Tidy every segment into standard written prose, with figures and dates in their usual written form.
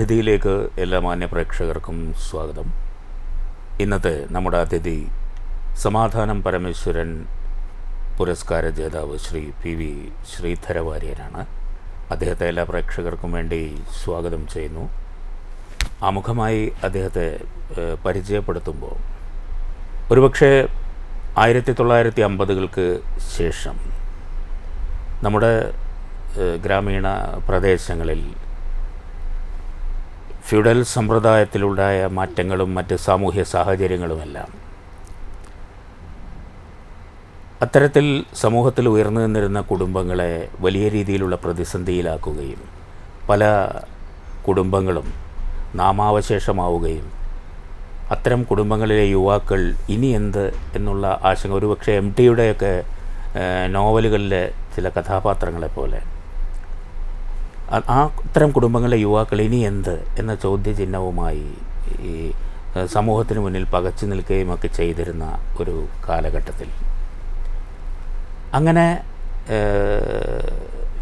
അതിഥിയിലേക്ക് എല്ലാ മാന്യ പ്രേക്ഷകർക്കും സ്വാഗതം. ഇന്നത്തെ നമ്മുടെ അതിഥി സമാധാനം പരമേശ്വരൻ പുരസ്കാര ജേതാവ് ശ്രീ പി വി ശ്രീധര വാര്യരാണ്. അദ്ദേഹത്തെ എല്ലാ പ്രേക്ഷകർക്കും വേണ്ടി സ്വാഗതം ചെയ്യുന്നു. ആമുഖമായി അദ്ദേഹത്തെ പരിചയപ്പെടുത്തുമ്പോൾ ഒരുപക്ഷെ 1950-കൾക്ക് ശേഷം നമ്മുടെ ഗ്രാമീണ പ്രദേശങ്ങളിൽ ഫ്യൂഡൽ സമ്പ്രദായത്തിലുണ്ടായ മാറ്റങ്ങളും മറ്റ് സാമൂഹ്യ സാഹചര്യങ്ങളുമെല്ലാം അത്തരത്തിൽ സമൂഹത്തിൽ ഉയർന്നു നിന്നിരുന്ന കുടുംബങ്ങളെ വലിയ രീതിയിലുള്ള പ്രതിസന്ധിയിലാക്കുകയും പല കുടുംബങ്ങളും നാമാവശേഷമാവുകയും അത്തരം കുടുംബങ്ങളിലെ യുവാക്കൾ ഇനി എന്ത് എന്നുള്ള ആശങ്ക ഒരുപക്ഷെ MTയുടെയൊക്കെ നോവലുകളിലെ ചില കഥാപാത്രങ്ങളെപ്പോലെ അത്തരം കുടുംബങ്ങളിലെ യുവാക്കൾ ഇനി എന്ത് എന്ന ചോദ്യചിഹ്നവുമായി ഈ സമൂഹത്തിന് മുന്നിൽ പകച്ചു നിൽക്കുകയും ഒക്കെ ചെയ്തിരുന്ന ഒരു കാലഘട്ടത്തിൽ അങ്ങനെ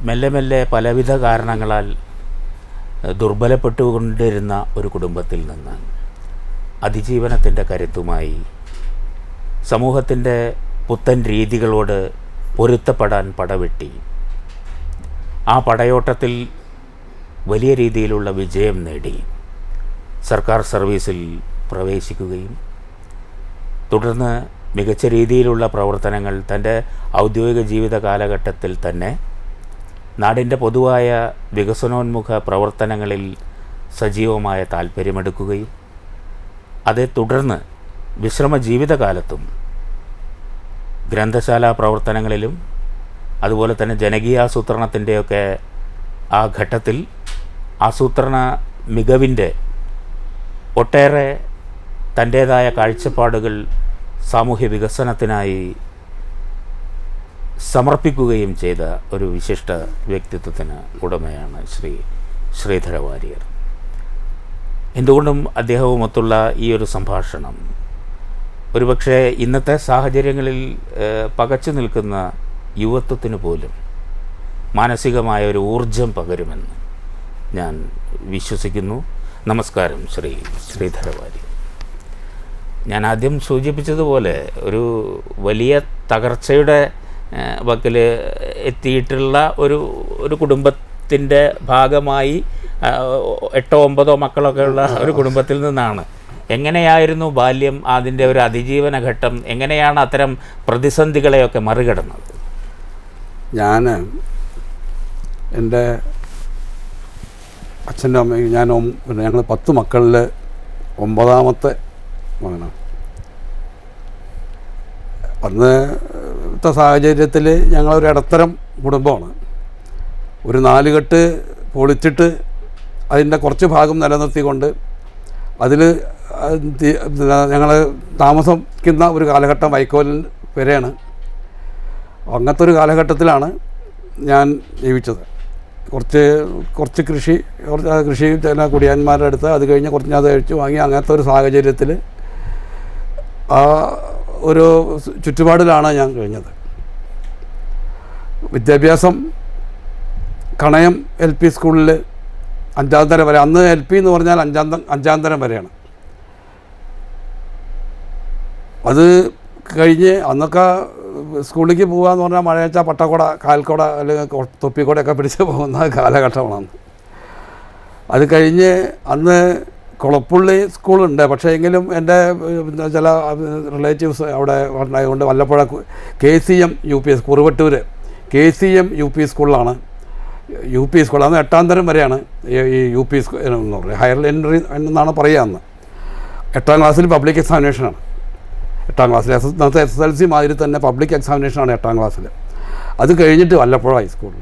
മെല്ലെ മെല്ലെ പലവിധ കാരണങ്ങളാൽ ദുർബലപ്പെട്ടുകൊണ്ടിരുന്ന ഒരു കുടുംബത്തിൽ നിന്ന് അതിജീവനത്തിൻ്റെ കരുത്തുമായി സമൂഹത്തിൻ്റെ പുത്തൻ രീതികളോട് പൊരുത്തപ്പെടാൻ പടവെട്ടി ആ പടയോട്ടത്തിൽ വലിയ രീതിയിലുള്ള വിജയം നേടി സർക്കാർ സർവീസിൽ പ്രവേശിക്കുകയും തുടർന്ന് മികച്ച രീതിയിലുള്ള പ്രവർത്തനങ്ങൾ തൻ്റെ ഔദ്യോഗിക ജീവിത കാലഘട്ടത്തിൽ തന്നെ നാടിൻ്റെ പൊതുവായ വികസനോന്മുഖ പ്രവർത്തനങ്ങളിൽ സജീവമായ താൽപ്പര്യമെടുക്കുകയും അതേ തുടർന്ന് വിശ്രമ ജീവിതകാലത്തും ഗ്രന്ഥശാല പ്രവർത്തനങ്ങളിലും അതുപോലെ തന്നെ ജനകീയാസൂത്രണത്തിൻ്റെയൊക്കെ ആ ഘട്ടത്തിൽ ആസൂത്രണ മികവിൻ്റെ ഒട്ടേറെ തൻ്റേതായ കാഴ്ചപ്പാടുകൾ സാമൂഹ്യ വികസനത്തിനായി സമർപ്പിക്കുകയും ചെയ്ത ഒരു വിശിഷ്ട വ്യക്തിത്വത്തിന് ഉടമയാണ് ശ്രീ ശ്രീധര വാര്യർ. എന്തുകൊണ്ടും അദ്ദേഹവുമൊത്തുള്ള ഈ ഒരു സംഭാഷണം ഒരുപക്ഷെ ഇന്നത്തെ സാഹചര്യങ്ങളിൽ പകച്ചു നിൽക്കുന്ന യുവത്വത്തിന് പോലും മാനസികമായ ഒരു ഊർജം പകരുമെന്ന് ഞാൻ വിശ്വസിക്കുന്നു. നമസ്കാരം ശ്രീ ശ്രീധര വാര്യർ. ഞാൻ ആദ്യം സൂചിപ്പിച്ചതുപോലെ ഒരു വലിയ തകർച്ചയുടെ വക്കിൽ എത്തിയിട്ടുള്ള ഒരു കുടുംബത്തിൻ്റെ ഭാഗമായി 8-9 മക്കളൊക്കെ ഉള്ള ഒരു കുടുംബത്തിൽ നിന്നാണ്. എങ്ങനെയായിരുന്നു ബാല്യം, അതിൻ്റെ ഒരു അതിജീവന ഘട്ടം, എങ്ങനെയാണ് അത്തരം പ്രതിസന്ധികളെയൊക്കെ മറികടന്നത്? ഞാൻ എൻ്റെ അച്ഛൻ്റെ അമ്മയും ഞങ്ങൾ 10 മക്കളിൽ 9ാമത്തെ മകനാണ്. അന്നത്തെ സാഹചര്യത്തിൽ ഞങ്ങളൊരു ഇടത്തരം കുടുംബമാണ്. ഒരു 4 കെട്ട് പൊളിച്ചിട്ട് അതിൻ്റെ കുറച്ച് ഭാഗം നിലനിർത്തിക്കൊണ്ട് അതിൽ ഞങ്ങൾ താമസിക്കുന്ന ഒരു കാലഘട്ടം വൈക്കോലിൽ വരെയാണ്. അങ്ങനത്തെ ഒരു കാലഘട്ടത്തിലാണ് ഞാൻ ജീവിച്ചത്. കുറച്ച് കൃഷി ചില കുടിയാന്മാരുടെ അടുത്ത്, അത് കഴിഞ്ഞ് കുറച്ച് അത് കഴിച്ചു വാങ്ങി. അങ്ങനത്തെ ഒരു സാഹചര്യത്തിൽ ആ ഒരു ചുറ്റുപാടിലാണ് ഞാൻ കഴിഞ്ഞത്. വിദ്യാഭ്യാസം കണയം LP സ്കൂളിൽ 5ാം തരം വരെ. അന്ന് LP എന്ന് പറഞ്ഞാൽ 5ാം തരം വരെയാണ്. അത് കഴിഞ്ഞ് അന്നൊക്കെ സ്കൂളിലേക്ക് പോകുകയെന്ന് പറഞ്ഞാൽ മഴയച്ച പട്ടക്കുട, കാൽക്കുട അല്ലെങ്കിൽ തൊപ്പിക്കുടയൊക്കെ പിടിച്ച് പോകുന്ന കാലഘട്ടമാണ്. അത് കഴിഞ്ഞ് അന്ന് കുളപ്പുള്ളി സ്കൂളുണ്ട്. പക്ഷേ എങ്കിലും എൻ്റെ ചില റിലേറ്റീവ്സ് അവിടെ ഉണ്ടായതുകൊണ്ട് Vallappuzha KCM UP Kuruvattur KCM UP സ്കൂളിലാണ്. UP സ്കൂൾ അന്ന് 8ാം തരം വരെയാണ് ഈ UP സ്കൂൾ എന്ന് പറയുന്നത്. ഹയർ എൻട്രി എന്നാണ് പറയുക. അന്ന് 8ാം ക്ലാസ്സിൽ പബ്ലിക് എക്സാമിനേഷനാണ്. 8ാം ക്ലാസ്സിൽ ഇന്നത്തെ SSLC മാതിരി തന്നെ പബ്ലിക് എക്സാമിനേഷനാണ് 8ാം ക്ലാസ്സിൽ. അത് കഴിഞ്ഞിട്ട് വല്ലപ്പുഴ ഹൈസ്കൂളിൽ.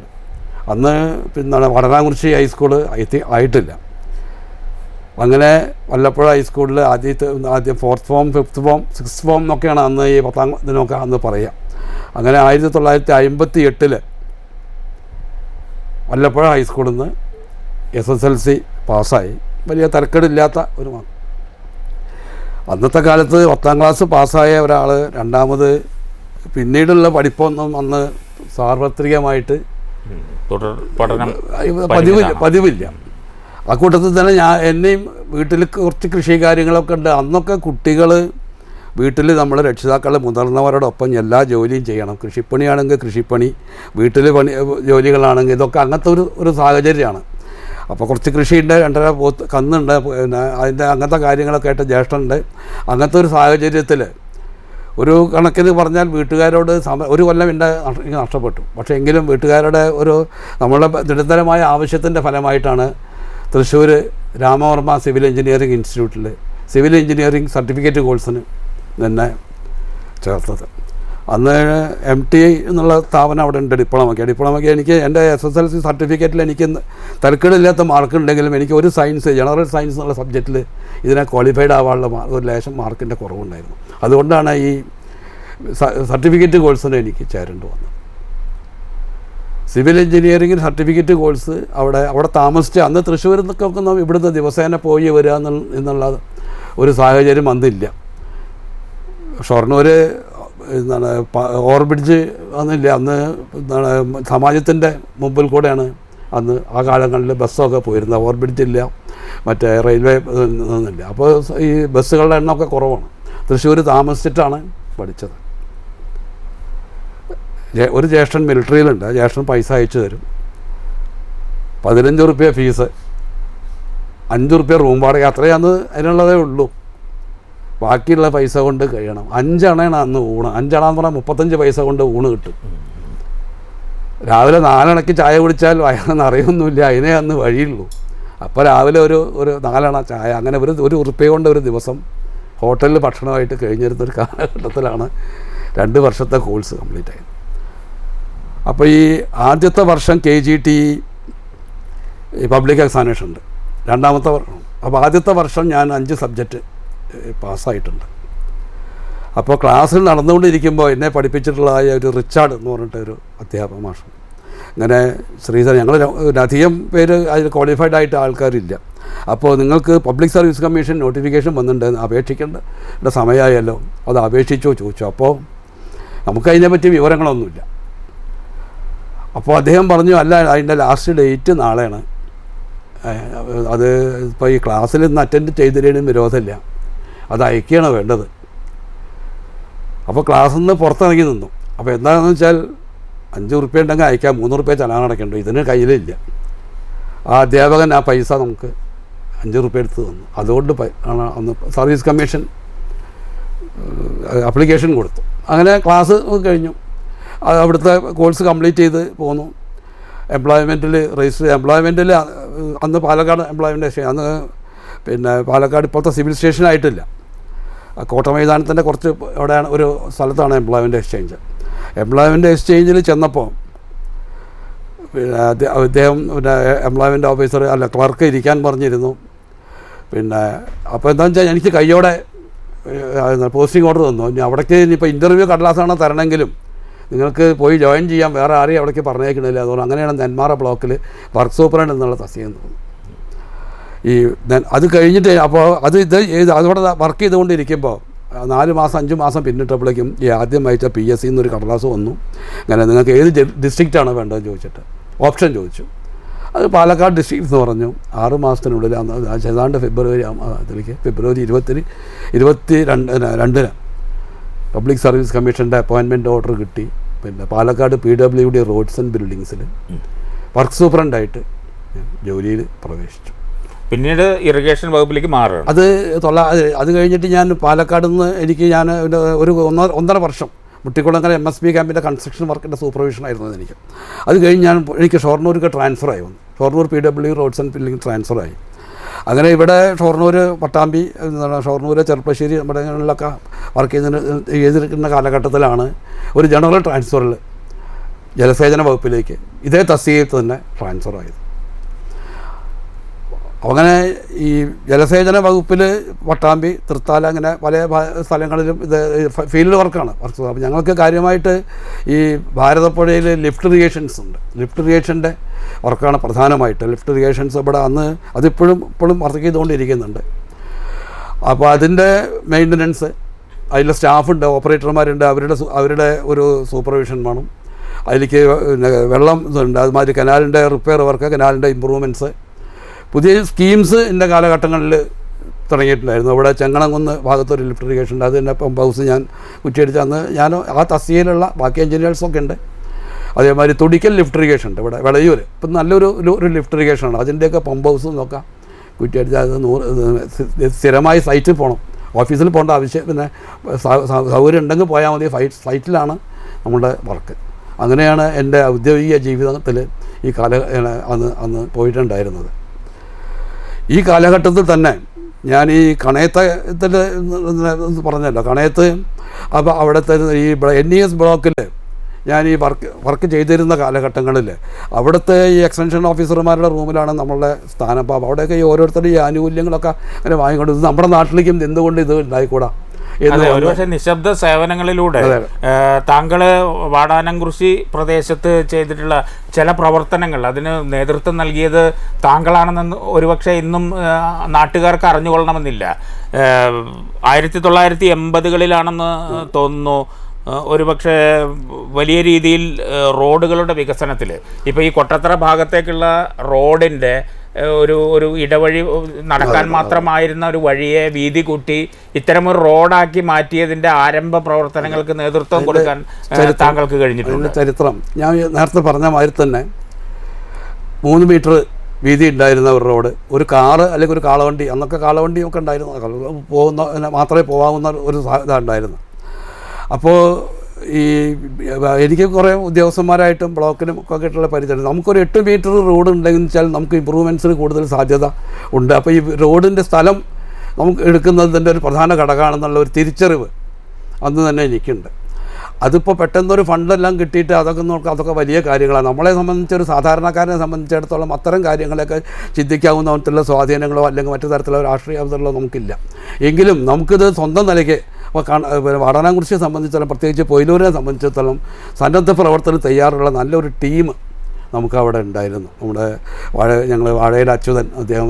അന്ന് പിന്നെ വടനാകുറിശി ഹൈസ്കൂൾ ആയിട്ടില്ല. അങ്ങനെ വല്ലപ്പുഴ ഹൈസ്കൂളിൽ ആദ്യം 4th form 5th form 6th form എന്നൊക്കെയാണ് അന്ന് ഈ 10ാം ഇതിനൊക്കെ അന്ന് പറയുക. അങ്ങനെ 1958 വല്ലപ്പുഴ ഹൈസ്കൂളിൽ നിന്ന് SSLC പാസ്സായി. വലിയ തരക്കേടില്ലാത്ത ഒരു മാർക്ക്. അന്നത്തെ കാലത്ത് 10ാം ക്ലാസ് പാസ്സായ ഒരാൾ രണ്ടാമത് പിന്നീടുള്ള പഠിപ്പൊന്നും അന്ന് സാർവത്രികമായിട്ട് തുടർ പഠനം പതിവില്ല. ആ കൂട്ടത്തിൽ തന്നെ എന്നെയും വീട്ടിൽ കുറച്ച് കൃഷി കാര്യങ്ങളൊക്കെ ഉണ്ട്. അന്നൊക്കെ കുട്ടികൾ വീട്ടിൽ നമ്മൾ രക്ഷിതാക്കൾ മുതിർന്നവരോടൊപ്പം എല്ലാ ജോലിയും ചെയ്യണം. കൃഷിപ്പണിയാണെങ്കിൽ കൃഷിപ്പണി, വീട്ടിൽ ജോലികളാണെങ്കിൽ ഇതൊക്കെ അങ്ങനത്തെ ഒരു സാഹചര്യമാണ്. അപ്പോൾ കുറച്ച് കൃഷിയുണ്ട്, 2.5 പോത്ത് കന്നുണ്ട്, പിന്നെ അതിൻ്റെ അങ്ങനത്തെ കാര്യങ്ങളൊക്കെ ആയിട്ട് ജ്യേഷ്ഠനുണ്ട്. അങ്ങനത്തെ ഒരു സാഹചര്യത്തിൽ ഒരു കണക്കിന് പറഞ്ഞാൽ വീട്ടുകാരോട് ഒരു കൊല്ലം എൻ്റെ നഷ്ടപ്പെട്ടു. പക്ഷേ എങ്കിലും വീട്ടുകാരുടെ നമ്മളുടെ നിരന്തരമായ ആവശ്യത്തിൻ്റെ ഫലമായിട്ടാണ് തൃശ്ശൂർ രാമവർമ്മ സിവിൽ എഞ്ചിനീയറിംഗ് ഇൻസ്റ്റിറ്റ്യൂട്ടിൽ സിവിൽ എഞ്ചിനീയറിംഗ് സർട്ടിഫിക്കറ്റ് കോഴ്സിന് തന്നെ ചേർത്തത്. അന്ന് MTI എന്നുള്ള സ്ഥാപനം അവിടെ ഉണ്ട്. ഡിപ്ലോമയ്ക്ക് എനിക്ക് എൻ്റെ SSLC സർട്ടിഫിക്കറ്റിൽ എനിക്ക് തരക്കേടില്ലാത്ത മാർക്കുണ്ടെങ്കിലും എനിക്ക് ഒരു സയൻസ്, ജനറൽ സയൻസ് എന്നുള്ള സബ്ജക്റ്റിൽ ഇതിനെ ക്വാളിഫൈഡ് ആവാനുള്ള ഒരു ലേശം മാർക്കിൻ്റെ കുറവുണ്ടായിരുന്നു. അതുകൊണ്ടാണ് ഈ സർട്ടിഫിക്കറ്റ് കോഴ്സിന് എനിക്ക് ചേരേണ്ടി വന്നത്. സിവിൽ എഞ്ചിനീയറിംഗ് സർട്ടിഫിക്കറ്റ് കോഴ്സ് അവിടെ താമസിച്ച് അന്ന് തൃശ്ശൂരിൽ നിന്നൊക്കെ ഇവിടുന്ന് ദിവസേന പോയി വരിക എന്നുള്ള ഒരു സാഹചര്യം അന്നില്ല. ഷൊർണൂർ ഓവർബ്രിഡ്ജ് അന്നില്ല. അന്ന് സമാജത്തിൻ്റെ മുമ്പിൽ കൂടെയാണ് അന്ന് ആ കാലങ്ങളിൽ ബസ്സൊക്കെ പോയിരുന്നത്. ഓവർബ്രിഡ്ജ് ഇല്ല, മറ്റേ റെയിൽവേ ഒന്നുമില്ല. അപ്പോൾ ഈ ബസ്സുകളുടെ എണ്ണമൊക്കെ കുറവാണ്. തൃശ്ശൂർ താമസിച്ചിട്ടാണ് പഠിച്ചത്. ഒരു ജ്യേഷ്ഠൻ മിലിറ്ററിയിലുണ്ട്. ജ്യേഷ്ഠൻ പൈസ അയച്ചു തരും. 15 റുപ്യ ഫീസ്, 5 റുപ്യ റൂം വാടക, അത്രയും അന്ന് അതിനുള്ളതേ ഉള്ളൂ. ബാക്കിയുള്ള പൈസ കൊണ്ട് കഴിയണം. 5 അണയാണ് അന്ന് ഊണ്. 5 അണ എന്ന് പറഞ്ഞാൽ 35 പൈസ കൊണ്ട് ഊണ് കിട്ടും. രാവിലെ 4 അണയ്ക്ക് ചായ കുടിച്ചാൽ വയറിന് അറിയൊന്നുമില്ല, അതിനേ അന്ന് വഴിയുള്ളൂ. അപ്പോൾ രാവിലെ ഒരു 4 അണ ചായ, അങ്ങനെ ഒരു ഉറുപ്പ്യ കൊണ്ട് ഒരു ദിവസം ഹോട്ടലിൽ ഭക്ഷണമായിട്ട് കഴിഞ്ഞിരുന്നൊരു കാലഘട്ടത്തിലാണ് 2 വർഷത്തെ കോഴ്സ് കംപ്ലീറ്റ് ആയത്. അപ്പോൾ ഈ ആദ്യത്തെ വർഷം KGT പബ്ലിക് എക്സാമിനേഷൻ ഉണ്ട്, 2ാമത്തെ വർഷം. അപ്പോൾ ആദ്യത്തെ വർഷം ഞാൻ 5 സബ്ജക്റ്റ് പാസ്സായിട്ടുണ്ട്. അപ്പോൾ ക്ലാസ്സിൽ നടന്നുകൊണ്ടിരിക്കുമ്പോൾ എന്നെ പഠിപ്പിച്ചിട്ടുള്ള ഒരു റിച്ചാർഡ് എന്ന് പറഞ്ഞിട്ട് ഒരു അധ്യാപക മാഷ്, ഇങ്ങനെ ശ്രീധരൻ, ഞങ്ങൾ അധികം പേര് അതിൽ ക്വാളിഫൈഡ് ആയിട്ട് ആൾക്കാരില്ല. അപ്പോൾ നിങ്ങൾക്ക് പബ്ലിക് സർവീസ് കമ്മീഷൻ നോട്ടിഫിക്കേഷൻ വന്നിട്ടുണ്ട്, അപേക്ഷിക്കേണ്ട സമയമായല്ലോ, അത് അപേക്ഷിച്ചോ ചോദിച്ചു. അപ്പോൾ നമുക്കതിനെപ്പറ്റി വിവരങ്ങളൊന്നുമില്ല. അപ്പോൾ അദ്ദേഹം പറഞ്ഞു, അല്ല അതിൻ്റെ ലാസ്റ്റ് ഡേറ്റ് നാളെയാണ്, അത് ഇപ്പോൾ ഈ ക്ലാസ്സിൽ നിന്ന് അറ്റൻഡ് ചെയ്തില്ലേലും വിരോധമില്ല, അത് അയക്കുകയാണ് വേണ്ടത്. അപ്പോൾ ക്ലാസ്സിൽ നിന്ന് പുറത്തിറങ്ങി നിന്നു. അപ്പോൾ എന്താണെന്ന് വെച്ചാൽ 5 റുപ്യ ഉണ്ടെങ്കിൽ അയക്കാം, 3 റുപ്യ ചലാൻ അടയ്ക്കണ്ടോ, ഇതിന് കയ്യിലില്ല. ആ അധ്യാപകൻ ആ പൈസ നമുക്ക് 5 റുപ്യ എടുത്ത് തന്നു. അതുകൊണ്ട് ആണ് അന്ന് സർവീസ് കമ്മീഷൻ അപ്ലിക്കേഷൻ കൊടുത്തു. അങ്ങനെ ക്ലാസ് കഴിഞ്ഞു. അവിടുത്തെ കോഴ്സ് കംപ്ലീറ്റ് ചെയ്ത് പോന്നു. എംപ്ലോയ്മെൻറ്റിൽ രജിസ്റ്റർ എംപ്ലോയ്മെൻറ്റിൽ അന്ന് പാലക്കാട് എംപ്ലോയ്മെൻറ്റ് എക്സ്ചേഞ്ച്, അന്ന് പിന്നെ പാലക്കാട് ഇപ്പോഴത്തെ സിവിൽ സ്റ്റേഷനായിട്ടില്ല, കോട്ട മൈതാനത്തിൻ്റെ കുറച്ച് എവിടെയാണ് ഒരു സ്ഥലത്താണ് എംപ്ലോയ്മെൻറ്റ് എക്സ്ചേഞ്ച്. എംപ്ലോയ്മെൻറ്റ് എക്സ്ചേഞ്ചിൽ ചെന്നപ്പോൾ പിന്നെ അദ്ദേഹം പിന്നെ എംപ്ലോയ്മെൻറ്റ് ഓഫീസർ ക്ലർക്ക് ഇരിക്കാൻ പറഞ്ഞിരുന്നു. പിന്നെ അപ്പോൾ എന്താണെന്ന് വെച്ചാൽ എനിക്ക് കയ്യോടെ പോസ്റ്റിംഗ് ഓർഡർ തന്നു. ഇനി അവിടേക്ക് ഇനിയിപ്പോൾ ഇൻ്റർവ്യൂ കടലാസാണ് തരണമെങ്കിലും നിങ്ങൾക്ക് പോയി ജോയിൻ ചെയ്യാൻ, വേറെ ആരെയും അവിടേക്ക് പറഞ്ഞേക്കണില്ല. അതുകൊണ്ട് അങ്ങനെയാണ് നെന്മാറ ബ്ലോക്കിൽ വർക്ക് സൂപ്പറണ്ട് എന്നുള്ള തസ്തിക തോന്നുന്നു. അത് കഴിഞ്ഞിട്ട് അപ്പോൾ അതോടെ വർക്ക് ചെയ്തുകൊണ്ടിരിക്കുമ്പോൾ 4 മാസം 5 മാസം പിന്നിട്ടപ്പോഴേക്കും ഈ ആദ്യം അയച്ച PSC എന്നൊരു കടലാസ് വന്നു. അങ്ങനെ നിങ്ങൾക്ക് ഏത് ഡിസ്ട്രിക്റ്റാണോ വേണ്ടതെന്ന് ചോദിച്ചിട്ട് ഓപ്ഷൻ ചോദിച്ചു. അത് പാലക്കാട് ഡിസ്ട്രിക്റ്റ് എന്ന് പറഞ്ഞു. 6 മാസത്തിനുള്ളിൽ ഏതാണ്ട് ഫെബ്രുവരി 22 പബ്ലിക് സർവീസ് കമ്മീഷൻ്റെ അപ്പോയിൻമെൻറ്റ് ഓർഡർ കിട്ടി. പിന്നെ പാലക്കാട് PWD റോഡ്സ് ആൻഡ് ബിൽഡിങ്സിൽ വർക്ക് സൂപ്രണ്ടായിട്ട് ജോലിയിൽ പ്രവേശിച്ചു. പിന്നീട് ഇറിഗേഷൻ വകുപ്പിലേക്ക് മാറുകയാണ്. അത് കഴിഞ്ഞിട്ട് ഞാൻ പാലക്കാട് നിന്ന് ഒരു 1.5 വർഷം മുട്ടിക്കുളങ്ങര MSP ക്യാമ്പിൻ്റെ കൺസ്ട്രക്ഷൻ വർക്കിൻ്റെ സൂപ്പർവിഷനായിരുന്നു എനിക്ക്. അത് കഴിഞ്ഞ് എനിക്ക് ഷൊർണൂർക്ക് ട്രാൻസ്ഫറായി വന്നു. Shoranur PWD roads and building ട്രാൻസ്ഫറായി. അങ്ങനെ ഇവിടെ ഷൊർണൂർ പട്ടാമ്പി, ഷൊർണൂർ ചെർപ്പശ്ശേരി ഇവിടങ്ങളിലൊക്കെ വർക്ക് ചെയ്തിരിക്കുന്ന കാലഘട്ടത്തിലാണ് ഒരു ജനറൽ ട്രാൻസ്ഫറിൽ ജലസേചന വകുപ്പിലേക്ക് ഇതേ തസ്തികയിൽ തന്നെ ട്രാൻസ്ഫറായത്. അങ്ങനെ ഈ ജലസേചന വകുപ്പിൽ പട്ടാമ്പി, തൃത്താല, അങ്ങനെ പല സ്ഥലങ്ങളിലും ഇത് ഫീൽഡ് വർക്കാണ്. അപ്പോൾ ഞങ്ങൾക്ക് കാര്യമായിട്ട് ഈ ഭാരതപ്പുഴയിൽ ലിഫ്റ്റ് ഇറിഗേഷൻസ് ഉണ്ട്. ലിഫ്റ്റ് ഇറിഗേഷൻ്റെ വർക്കാണ് പ്രധാനമായിട്ട്. ലിഫ്റ്റ് ഇറിഗേഷൻസ് ഇവിടെ അന്ന് അതിപ്പോഴും വർക്ക് ചെയ്തുകൊണ്ടിരിക്കുന്നുണ്ട്. അപ്പോൾ അതിൻ്റെ മെയിൻ്റനൻസ്, അതിലെ സ്റ്റാഫുണ്ട്, ഓപ്പറേറ്റർമാരുണ്ട്, അവരുടെ ഒരു സൂപ്പർവിഷൻ വേണം. അതിലേക്ക് പിന്നെ വെള്ളം ഇതുണ്ട്, അതുമാതിരി കനാലിൻ്റെ റിപ്പയർ വർക്ക്, കനാലിൻ്റെ ഇമ്പ്രൂവ്മെൻറ്റ്സ്, പുതിയ സ്കീംസ് എൻ്റെ കാലഘട്ടങ്ങളിൽ തുടങ്ങിയിട്ടുണ്ടായിരുന്നു. അവിടെ ചെങ്ങണംകുന്ന് ഭാഗത്തൊരു ലിഫ്റ്റ് ഇറിഗേഷൻ ഉണ്ട്. അതിൻ്റെ പമ്പ് ഹൗസ് ഞാൻ കുറ്റിയടിച്ച് അന്ന് ഞാൻ ആ തസ്തികയിലുള്ള ബാക്കി എഞ്ചിനീയേഴ്സൊക്കെ ഉണ്ട്. അതേമാതിരി തുടിക്കൽ ലിഫ്റ്റ് ഇറിഗേഷൻ ഉണ്ട് ഇവിടെ വെളയൂർ. ഇപ്പം നല്ലൊരു ലിഫ്റ്റ് ഇറിഗേഷനാണ്. അതിൻ്റെയൊക്കെ പമ്പ് ഹൗസ് നോക്കാം. കുറ്റിയടിച്ച് അത് സ്ഥിരമായി സൈറ്റിൽ പോകണം, ഓഫീസിൽ പോകേണ്ട ആവശ്യം, പിന്നെ സൗകര്യം ഉണ്ടെങ്കിൽ പോയാൽ മതി. സൈറ്റിലാണ് നമ്മുടെ വർക്ക്. അങ്ങനെയാണ് എൻ്റെ ഔദ്യോഗിക ജീവിതത്തിൽ ഈ അന്ന് പോയിട്ടുണ്ടായിരുന്നത്. ഈ കാലഘട്ടത്തിൽ തന്നെ ഞാൻ ഈ കണയത്തിൽ പറഞ്ഞല്ലോ, കണയത്ത് അപ്പോൾ അവിടുത്തെ ഈ NES ബ്ലോക്കിൽ ഞാൻ ഈ വർക്ക് ചെയ്തിരുന്ന കാലഘട്ടങ്ങളിൽ അവിടുത്തെ ഈ എക്സ്റ്റൻഷൻ ഓഫീസർമാരുടെ റൂമിലാണ് നമ്മളുടെ സ്ഥാനം. അപ്പോൾ അവിടെയൊക്കെ ഈ ഓരോരുത്തരുടെ ഈ ആനുകൂല്യങ്ങളൊക്കെ അങ്ങനെ വാങ്ങിക്കൊണ്ട് ഇത് നമ്മുടെ നാട്ടിലേക്കും എന്തുകൊണ്ട് ഇത് ഉണ്ടായിക്കൂടാ. ഒരുപക്ഷെ നിശബ്ദ സേവനങ്ങളിലൂടെ താങ്കൾ വാടാനംകുറിശി പ്രദേശത്ത് ചെയ്തിട്ടുള്ള ചില പ്രവർത്തനങ്ങൾ, അതിന് നേതൃത്വം നൽകിയത് താങ്കളാണെന്ന് ഒരുപക്ഷെ ഇന്നും നാട്ടുകാർക്ക് അറിഞ്ഞുകൊള്ളണമെന്നില്ല. 1980-കളിലാണെന്ന് തോന്നുന്നു ഒരുപക്ഷെ നടക്കാൻ രീതിയിൽ റോഡുകളുടെ വികസനത്തിൽ ഇപ്പോൾ ഈ കൊട്ടത്തറ ഭാഗത്തേക്കുള്ള റോഡിൻ്റെ ഒരു ഇടവഴി നടക്കാൻ മാത്രമായിരുന്ന ഒരു വഴിയെ വീതി കൂട്ടി ഇത്തരമൊരു റോഡാക്കി മാറ്റിയതിൻ്റെ ആരംഭ പ്രവർത്തനങ്ങൾക്ക് നേതൃത്വം കൊടുക്കാൻ താങ്കൾക്ക് കഴിഞ്ഞിട്ടുണ്ട്. ചരിത്രം ഞാൻ നേരത്തെ പറഞ്ഞ മാതിരി തന്നെ 3 മീറ്റർ വീതി ഉണ്ടായിരുന്ന ഒരു റോഡ്, ഒരു കാറ് അല്ലെങ്കിൽ ഒരു കാളവണ്ടി, അന്നൊക്കെ കാളവണ്ടിയൊക്കെ ഉണ്ടായിരുന്നു, പോകുന്ന മാത്രമേ പോകാവുന്ന ഒരു ഇതുണ്ടായിരുന്നു. അപ്പോൾ ഈ എനിക്ക് കുറേ ഉദ്യോഗസ്ഥന്മാരായിട്ടും ബ്ലോക്കിനും ഒക്കെ ആയിട്ടുള്ള പരിചയം. നമുക്കൊരു 8 മീറ്റർ റോഡ് ഉണ്ടെങ്കിൽ വെച്ചാൽ നമുക്ക് ഇമ്പ്രൂവ്മെൻറ്റ്സിന് കൂടുതൽ സാധ്യത ഉണ്ട്. അപ്പോൾ ഈ റോഡിൻ്റെ സ്ഥലം നമുക്ക് എടുക്കുന്നതിൻ്റെ ഒരു പ്രധാന ഘടകമാണെന്നുള്ള ഒരു തിരിച്ചറിവ് അന്ന് തന്നെ എനിക്കുണ്ട്. അതിപ്പോൾ പെട്ടെന്നൊരു ഫണ്ടെല്ലാം കിട്ടിയിട്ട് അതൊക്കെ നോക്കുക, അതൊക്കെ വലിയ കാര്യങ്ങളാണ്. നമ്മളെ സംബന്ധിച്ചൊരു സാധാരണക്കാരനെ സംബന്ധിച്ചിടത്തോളം അത്തരം കാര്യങ്ങളൊക്കെ ചിന്തിക്കാവുന്ന തരത്തിലുള്ള സ്വാധീനങ്ങളോ അല്ലെങ്കിൽ മറ്റു തരത്തിലുള്ള രാഷ്ട്രീയ അവസരങ്ങളോ നമുക്കില്ല. എങ്കിലും നമുക്കിത് സ്വന്തം നിലയ്ക്ക് വാടാനംകുറിശിയെ സംബന്ധിച്ചിടത്തോളം, പ്രത്യേകിച്ച് പൊയിലൂരിനെ സംബന്ധിച്ചിടത്തോളം സന്നദ്ധ പ്രവർത്തനം തയ്യാറുള്ള നല്ലൊരു ടീം നമുക്കവിടെ ഉണ്ടായിരുന്നു. ഞങ്ങൾ വാഴയിൽ അച്യുതൻ, അദ്ദേഹം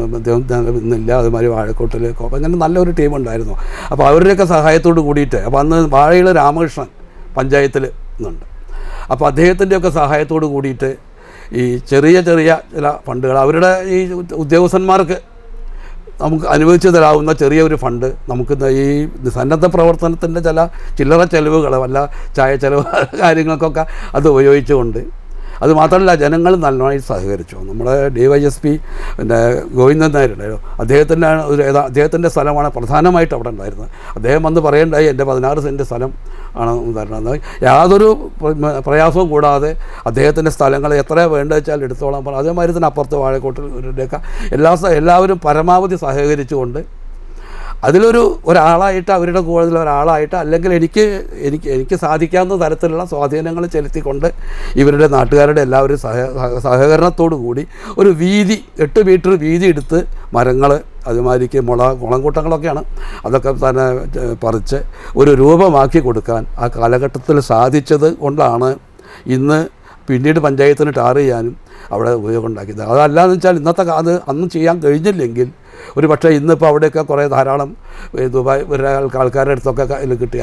ഇന്നില്ല, അതുമാതിരി വാഴക്കോട്ടിൽ കോപ്പ, അങ്ങനെ നല്ലൊരു ടീം ഉണ്ടായിരുന്നു. അപ്പോൾ അവരുടെയൊക്കെ സഹായത്തോട് കൂടിയിട്ട്, അപ്പോൾ അന്ന് വാഴയിൽ രാമകൃഷ്ണൻ പഞ്ചായത്തിൽ നിന്നുണ്ട്. അപ്പോൾ അദ്ദേഹത്തിൻ്റെയൊക്കെ സഹായത്തോട് കൂടിയിട്ട് ഈ ചെറിയ ചില ഫണ്ടുകൾ അവരുടെ ഈ ഉദ്യോഗസ്ഥന്മാർക്ക് നമുക്ക് അനുവദിച്ചു തരാവുന്ന ചെറിയൊരു ഫണ്ട് നമുക്ക് ഈ സന്നദ്ധ പ്രവർത്തനത്തിൻ്റെ ചില ചില്ലറ ചെലവുകൾ, വല്ല ചായ ചെലവ് കാര്യങ്ങൾക്കൊക്കെ അത് ഉപയോഗിച്ചുകൊണ്ട്, അതുമാത്രമല്ല ജനങ്ങൾ നന്നായി സഹകരിച്ചു. നമ്മുടെ DYSP പിന്നെ ഗോവിന്ദൻ നായരുണ്ടായിരുന്നു, അദ്ദേഹത്തിൻ്റെ സ്ഥലമാണ് പ്രധാനമായിട്ട് അവിടെ ഉണ്ടായിരുന്നത്. അദ്ദേഹം വന്ന് പറയേണ്ടായി എൻ്റെ 16 സെൻറ്റ് സ്ഥലം ആണ് തരണം. യാതൊരു പ്രയാസവും കൂടാതെ അദ്ദേഹത്തിൻ്റെ സ്ഥലങ്ങൾ എത്ര വേണ്ടത് വെച്ചാൽ എടുത്തോളാം പറഞ്ഞു. അതേമാതിരി തന്നെ അപ്പുറത്ത് വാഴക്കോട്ടിലൊക്കെ എല്ലാവരും പരമാവധി സഹകരിച്ചുകൊണ്ട് ഒരാളായിട്ട്, അവരുടെ കൂടുതൽ ഒരാളായിട്ട്, അല്ലെങ്കിൽ എനിക്ക് സാധിക്കാവുന്ന തരത്തിലുള്ള സ്വാധീനങ്ങൾ ചെലുത്തിക്കൊണ്ട് ഇവരുടെ നാട്ടുകാരുടെ എല്ലാവരും സഹകരണത്തോടു കൂടി ഒരു വീതി 8 മീറ്റർ വീതി എടുത്ത് മരങ്ങൾ, അതുമാതിരിക്ക് മുളങ്കൂട്ടങ്ങളൊക്കെയാണ്, അതൊക്കെ തന്നെ പറിച്ച് ഒരു രൂപമാക്കി കൊടുക്കാൻ ആ കാലഘട്ടത്തിൽ സാധിച്ചത് കൊണ്ടാണ് ഇന്ന് പിന്നീട് പഞ്ചായത്തിന് ടാർ ചെയ്യാനും അവിടെ ഉപയോഗം ഉണ്ടാക്കിയത്. അതല്ലാന്ന് വെച്ചാൽ ഇന്നത്തെ അന്ന് ചെയ്യാൻ കഴിഞ്ഞില്ലെങ്കിൽ ഒരു പക്ഷേ ഇന്നിപ്പോൾ അവിടെയൊക്കെ കുറേ ധാരാളം ദുബായ് ആൾക്കാരുടെ അടുത്തൊക്കെ കിട്ടി,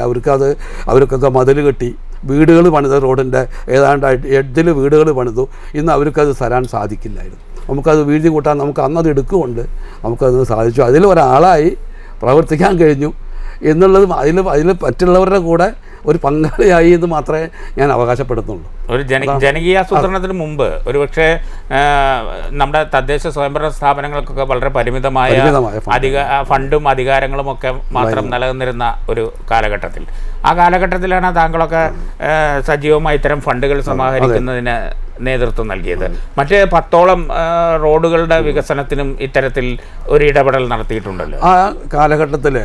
അവർക്കൊക്കെ മതിൽ കെട്ടി വീടുകൾ പണിത്, റോഡിൻ്റെ ഏതാണ്ട് എഡ്ജിൽ വീടുകൾ പണിതു. ഇന്ന് അവർക്കത് തരാൻ സാധിക്കില്ലായിരുന്നു. നമുക്കത് വീഴ്ച കൂട്ടാൻ നമുക്ക് അന്നത് എടുക്കുകൊണ്ട് നമുക്കത് സാധിച്ചു. അതിലൊരാളായി പ്രവർത്തിക്കാൻ കഴിഞ്ഞു എന്നുള്ളത് അതിൽ മറ്റുള്ളവരുടെ കൂടെ ഒരു പങ്കാളിയായി എന്ന് മാത്രമേ ഞാൻ അവകാശപ്പെടുന്നുള്ളൂ. ഒരു ജനകീയാസൂത്രണത്തിന് മുമ്പ് ഒരുപക്ഷെ നമ്മുടെ തദ്ദേശ സ്വയംഭരണ സ്ഥാപനങ്ങൾക്കൊക്കെ വളരെ പരിമിതമായ ഫണ്ടും അധികാരങ്ങളും ഒക്കെ മാത്രം നിലനിന്നിരുന്ന ഒരു കാലഘട്ടത്തിൽ, ആ കാലഘട്ടത്തിലാണ് താങ്കളൊക്കെ സജീവമായി ഇത്തരം ഫണ്ടുകൾ സമാഹരിക്കുന്നതിന് നേതൃത്വം നൽകിയത്. മറ്റ് 10ഓളം റോഡുകളുടെ വികസനത്തിനും ഇത്തരത്തിൽ ഒരു ഇടപെടൽ നടത്തിയിട്ടുണ്ടല്ലോ. ആ കാലഘട്ടത്തിൽ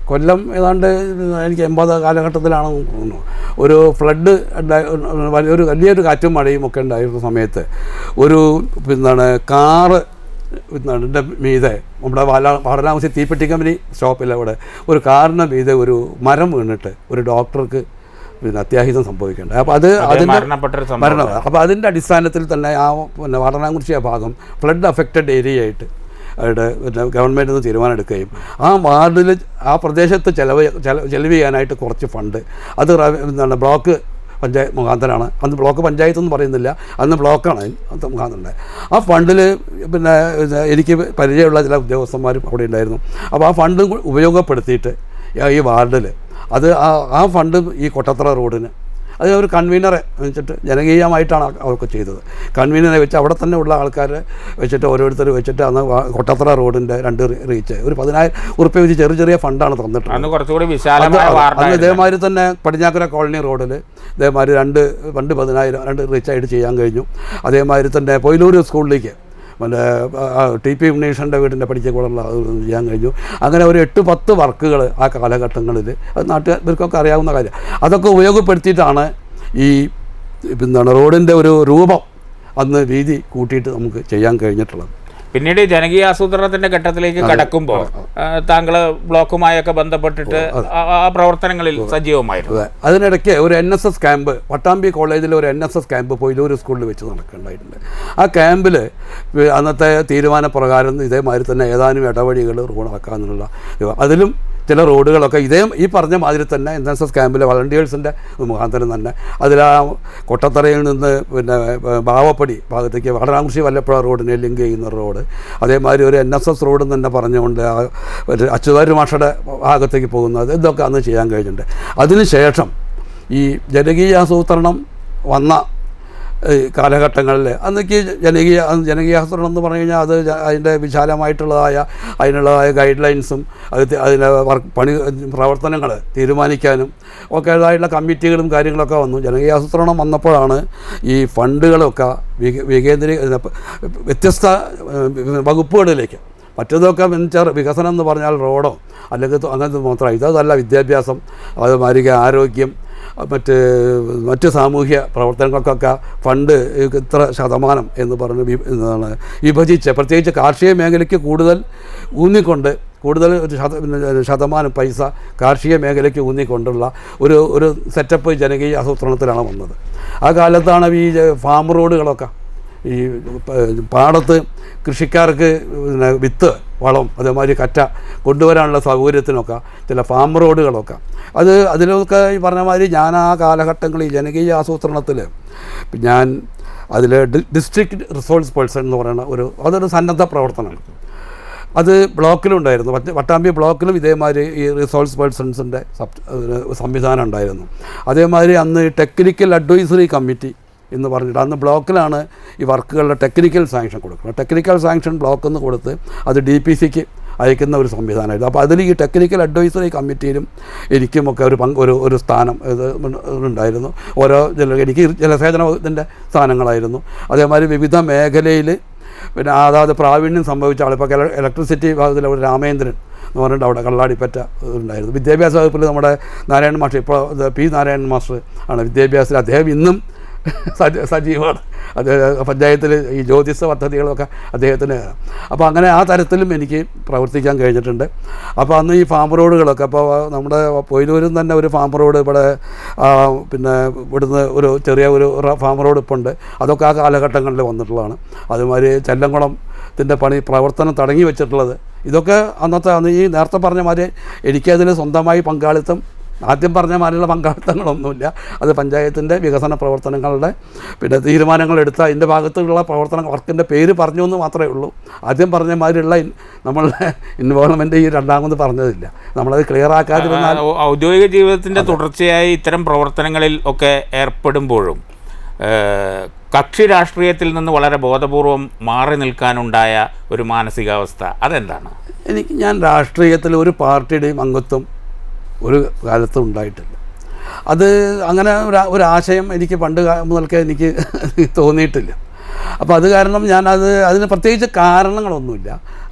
കൊല്ലം ഏതാണ്ട് എനിക്ക് 80 കാലഘട്ടത്തിലാണെന്ന് തോന്നുന്നു, ഒരു ഫ്ലഡ് വലിയൊരു കാറ്റും മഴയും ഒക്കെ ഉണ്ടായിരുന്ന സമയത്ത് കാറ് മീതെ നമ്മുടെ വാടാനംകുറിശി തീപ്പെട്ടി കമ്പനി സ്റ്റോപ്പിൽ അവിടെ ഒരു കാറിന് മീതെ ഒരു മരം വീണിട്ട് ഒരു ഡോക്ടർക്ക് അത്യാഹിതം സംഭവിക്കേണ്ടത്. അപ്പോൾ അപ്പോൾ അതിൻ്റെ അടിസ്ഥാനത്തിൽ തന്നെ ആ വാടാനംകുറിശി ഭാഗം ഫ്ലഡ് അഫക്റ്റഡ് ഏരിയ ആയിട്ട് ഗവൺമെൻറ് നിന്ന് തീരുമാനം എടുക്കുകയും ആ വാർഡിൽ ആ പ്രദേശത്ത് ചെലവ് ചെയ്യാനായിട്ട് കുറച്ച് ഫണ്ട് അത് ബ്ലോക്ക് പഞ്ചായത്ത് മുഖാന്തരമാണ്. അന്ന് ബ്ലോക്ക് പഞ്ചായത്ത് എന്ന് പറയുന്നില്ല, അന്ന് ബ്ലോക്കാണ് മുഖാന്തരം. ആ ഫണ്ടിൽ പിന്നെ എനിക്ക് പരിചയമുള്ള ചില ഉദ്യോഗസ്ഥന്മാരും അവിടെ ഉണ്ടായിരുന്നു. അപ്പോൾ ആ ഫണ്ട് ഉപയോഗപ്പെടുത്തിയിട്ട് ഈ വാർഡിൽ അത് ആ ഫണ്ട് ഈ കൊട്ടത്തറ റോഡിന് അത് ഒരു കൺവീനറെ വെച്ചിട്ട് ജനകീയമായിട്ടാണ് അവർക്ക് ചെയ്തത്. കൺവീനറെ വെച്ച് അവിടെ തന്നെ ഉള്ള ആൾക്കാരെ വെച്ചിട്ട് ഓരോരുത്തർ വെച്ചിട്ട് അന്ന് കൊട്ടത്തറ റോഡിൻ്റെ 2 റീച്ച് ഒരു 10,000 ഉറുപ്പ്യ വെച്ച് ചെറിയ ഫണ്ടാണ് തന്നിട്ടുള്ളത്. അന്ന് ഇതേമാതിരി തന്നെ പടിഞ്ഞാക്കര കോളനി റോഡിൽ ഇതേമാതിരി 10,000 2 റീച്ചായിട്ട് ചെയ്യാൻ കഴിഞ്ഞു. അതേമാതിരി തന്നെ പൊയിലൂർ സ്കൂളിലേക്ക് മറ്റേ TP ഉണ്ണീഷൻ്റെ വീടിൻ്റെ പഠിച്ച കൂടെ ചെയ്യാൻ കഴിഞ്ഞു. അങ്ങനെ ഒരു 8-10 വർക്കുകൾ ആ കാലഘട്ടങ്ങളിൽ അത് നാട്ടുകാർക്കൊക്കെ അറിയാവുന്ന കാര്യം. അതൊക്കെ ഉപയോഗപ്പെടുത്തിയിട്ടാണ് ഈ റോഡിൻ്റെ ഒരു രൂപം അന്ന് വീതി കൂട്ടിയിട്ട് നമുക്ക് ചെയ്യാൻ കഴിഞ്ഞിട്ടുള്ളത്. പിന്നീട് ജനകീയ ആസൂത്രണത്തിൻ്റെ ഘട്ടത്തിലേക്ക് കടക്കുമ്പോൾ താങ്കൾ ബ്ലോക്കുമായൊക്കെ ബന്ധപ്പെട്ടിട്ട് ആ പ്രവർത്തനങ്ങളിൽ സജീവമായിരുന്നു. അതിനിടയ്ക്ക് ഒരു NSS ക്യാമ്പ് പട്ടാമ്പി കോളേജിൽ ഒരു NSS ക്യാമ്പ് പൊയിലൂർ സ്കൂളിൽ വെച്ച് നടക്കുന്നുണ്ടായിട്ടുണ്ട്. ആ ക്യാമ്പിൽ അന്നത്തെ തീരുമാനപ്രകാരം ഇതേമാതിരി തന്നെ ഏതാനും ഇടവഴികൾ റോഡാക്കാമെന്നുള്ള അതിലും ചില റോഡുകളൊക്കെ ഈ പറഞ്ഞ മാതിരി തന്നെ NSS ക്യാമ്പിലെ വളണ്ടിയേഴ്സിൻ്റെ മുഖാന്തരം തന്നെ അതിലാ കൊട്ടത്തറയിൽ നിന്ന് പിന്നെ ബാവപ്പടി ഭാഗത്തേക്ക് വടനാകുറിശി വല്ലപ്പുഴ റോഡിനെ ലിങ്ക് ചെയ്യുന്ന റോഡ്, അതേമാതിരി ഒരു NSS റോഡ് തന്നെ പറഞ്ഞുകൊണ്ട് അച്യുതാരി മാഷയുടെ ഭാഗത്തേക്ക് പോകുന്നത് ഇതൊക്കെ അന്ന് ചെയ്യാൻ കഴിഞ്ഞിട്ടുണ്ട്. അതിനുശേഷം ഈ ജനകീയാസൂത്രണം വന്ന കാലഘട്ടങ്ങളിൽ അന്നേക്ക് ജനകീയാസൂത്രണം എന്ന് പറഞ്ഞു കഴിഞ്ഞാൽ അത് അതിൻ്റെ അതിനുള്ളതായ ഗൈഡ് ലൈൻസും അതിൻ്റെ പ്രവർത്തനങ്ങൾ തീരുമാനിക്കാനും ഒക്കെ ആയിട്ടുള്ള കമ്മിറ്റികളും കാര്യങ്ങളൊക്കെ വന്നു. ജനകീയാസൂത്രണം വന്നപ്പോഴാണ് ഈ ഫണ്ടുകളൊക്കെ വ്യത്യസ്ത വകുപ്പുകളിലേക്ക് മറ്റതൊക്കെ വികസനം എന്ന് പറഞ്ഞാൽ റോഡോ അല്ലെങ്കിൽ അങ്ങനത്തെ മാത്രം, ഇതല്ല വിദ്യാഭ്യാസം, അതുമാതിരി ആരോഗ്യം, മറ്റ് സാമൂഹ്യ പ്രവർത്തനങ്ങൾക്കൊക്കെ ഫണ്ട് ഇത്ര ശതമാനം എന്ന് പറഞ്ഞ് വിഭജിച്ച് പ്രത്യേകിച്ച് കാർഷിക മേഖലയ്ക്ക് കൂടുതൽ ഊന്നിക്കൊണ്ട് ഒരു ശതമാനം പൈസ കാർഷിക മേഖലയ്ക്ക് ഊന്നിക്കൊണ്ടുള്ള ഒരു സെറ്റപ്പ് ജനകീയ ആസൂത്രണത്തിലാണ് വന്നത്. ആ കാലത്താണ് ഈ ഫാം റോഡുകളൊക്കെ ഈ പാടത്ത് കൃഷിക്കാർക്ക് വിത്ത് വളം അതേമാതിരി കറ്റ കൊണ്ടുവരാനുള്ള സൗകര്യത്തിനൊക്കെ ചില ഫാം റോഡുകളൊക്കെ അതിലൊക്കെ ഈ പറഞ്ഞ മാതിരി ഞാൻ ആ കാലഘട്ടങ്ങളിൽ ജനകീയ ആസൂത്രണത്തിൽ ഞാൻ അതിൽ ഡിസ്ട്രിക്ട് റിസോഴ്സ് പേഴ്സൺ എന്ന് പറയുന്ന അതൊരു സന്നദ്ധ പ്രവർത്തനമാണ്. അത് ബ്ലോക്കിലുണ്ടായിരുന്നു. പട്ടാമ്പി ബ്ലോക്കിലും ഇതേമാതിരി ഈ റിസോഴ്സ് പേഴ്സൺസിൻ്റെ സംവിധാനം ഉണ്ടായിരുന്നു. അതേമാതിരി അന്ന് ടെക്നിക്കൽ അഡ്വൈസറി കമ്മിറ്റി എന്ന് പറഞ്ഞിട്ട് അന്ന് ബ്ലോക്കിലാണ് ഈ വർക്കുകളുടെ ടെക്നിക്കൽ സാങ്ഷൻ കൊടുക്കുന്നത്. ടെക്നിക്കൽ സാങ്ഷൻ ബ്ലോക്കിൽ നിന്ന് കൊടുത്ത് അത് DPCക്ക് അയക്കുന്ന ഒരു സംവിധാനമായിരുന്നു. അപ്പോൾ അതിൽ ഈ ടെക്നിക്കൽ അഡ്വൈസറി കമ്മിറ്റിയിലും എനിക്കുമൊക്കെ ഒരു സ്ഥാനം ഉണ്ടായിരുന്നു. എനിക്ക് ജലസേചനത്തിൻ്റെ സ്ഥാനങ്ങളായിരുന്നു. അതേമാതിരി വിവിധ മേഖലയിൽ പിന്നെ അതായത് പ്രാവീണ്യം സംഭവിച്ച ആൾ ഇപ്പോൾ ഇലക്ട്രിസിറ്റി വിഭാഗത്തിൽ ഒരു രാമേന്ദ്രൻ എന്ന് പറഞ്ഞിട്ട് അവിടെ കള്ളാടിപ്പറ്റ ഉണ്ടായിരുന്നു. വിദ്യാഭ്യാസ വകുപ്പിൽ നമ്മുടെ നാരായണൻ മാസ്റ്റർ, ഇപ്പോൾ P നാരായണൻ മാസ്റ്റർ ആണ് വിദ്യാഭ്യാസത്തിൽ. അദ്ദേഹം ഇന്നും സജീവമാണ്. അത് പഞ്ചായത്തിൽ ഈ ജ്യോതിഷ പദ്ധതികളൊക്കെ അദ്ദേഹത്തിന്. അപ്പോൾ അങ്ങനെ ആ തരത്തിലും എനിക്ക് പ്രവർത്തിക്കാൻ കഴിഞ്ഞിട്ടുണ്ട്. അപ്പോൾ അന്ന് ഈ ഫാം റോഡുകളൊക്കെ അപ്പോൾ നമ്മുടെ പൊയിലൂരിൽ തന്നെ ഒരു ഫാം റോഡ് ഇവിടെ പിന്നെ ഇവിടുന്ന് ചെറിയ ഫാം റോഡ് ഇപ്പോൾ ഉണ്ട്. അതൊക്കെ ആ കാലഘട്ടങ്ങളിൽ വന്നിട്ടുള്ളതാണ്. അതുമാതിരി ചെല്ലംകുളത്തിൻ്റെ പ്രവർത്തനം തുടങ്ങി വെച്ചിട്ടുള്ളത് ഇതൊക്കെ അന്ന് ഈ നേരത്തെ പറഞ്ഞ മാതിരി എനിക്കതിൽ സ്വന്തമായി പങ്കാളിത്തം ആദ്യം പറഞ്ഞ മാതിരിയുള്ള പങ്കാളിത്തങ്ങളൊന്നുമില്ല. അത് പഞ്ചായത്തിൻ്റെ വികസന പ്രവർത്തനങ്ങളുടെ പിന്നെ തീരുമാനങ്ങളെടുത്ത അതിൻ്റെ ഭാഗത്തുള്ള പ്രവർത്തന വർക്കിൻ്റെ പേര് പറഞ്ഞു എന്ന് മാത്രമേ ഉള്ളൂ. ആദ്യം പറഞ്ഞ മാതിരിയുള്ള നമ്മളുടെ ഇൻവോൾവ്മെൻറ്റ് ഈ രണ്ടാമത് പറഞ്ഞതില്ല. നമ്മളത് ക്ലിയർ ആക്കാതിരുന്നാൽ ഔദ്യോഗിക ജീവിതത്തിൻ്റെ തുടർച്ചയായി ഇത്തരം പ്രവർത്തനങ്ങളിൽ ഒക്കെ ഏർപ്പെടുമ്പോഴും കക്ഷി രാഷ്ട്രീയത്തിൽ നിന്ന് വളരെ ബോധപൂർവം മാറി നിൽക്കാനുണ്ടായ ഒരു മാനസികാവസ്ഥ അതെന്താണ്? ഞാൻ രാഷ്ട്രീയത്തിൽ ഒരു പാർട്ടിയുടെയും അംഗത്വം ഒരു കാലത്തും ഉണ്ടായിട്ടില്ല. അത് അങ്ങനെ ഒരാശയം എനിക്ക് പണ്ട് മുതൽക്കേ എനിക്ക് തോന്നിയിട്ടില്ല. അപ്പോൾ അത് കാരണം അതിന് പ്രത്യേകിച്ച് കാരണങ്ങളൊന്നുമില്ല.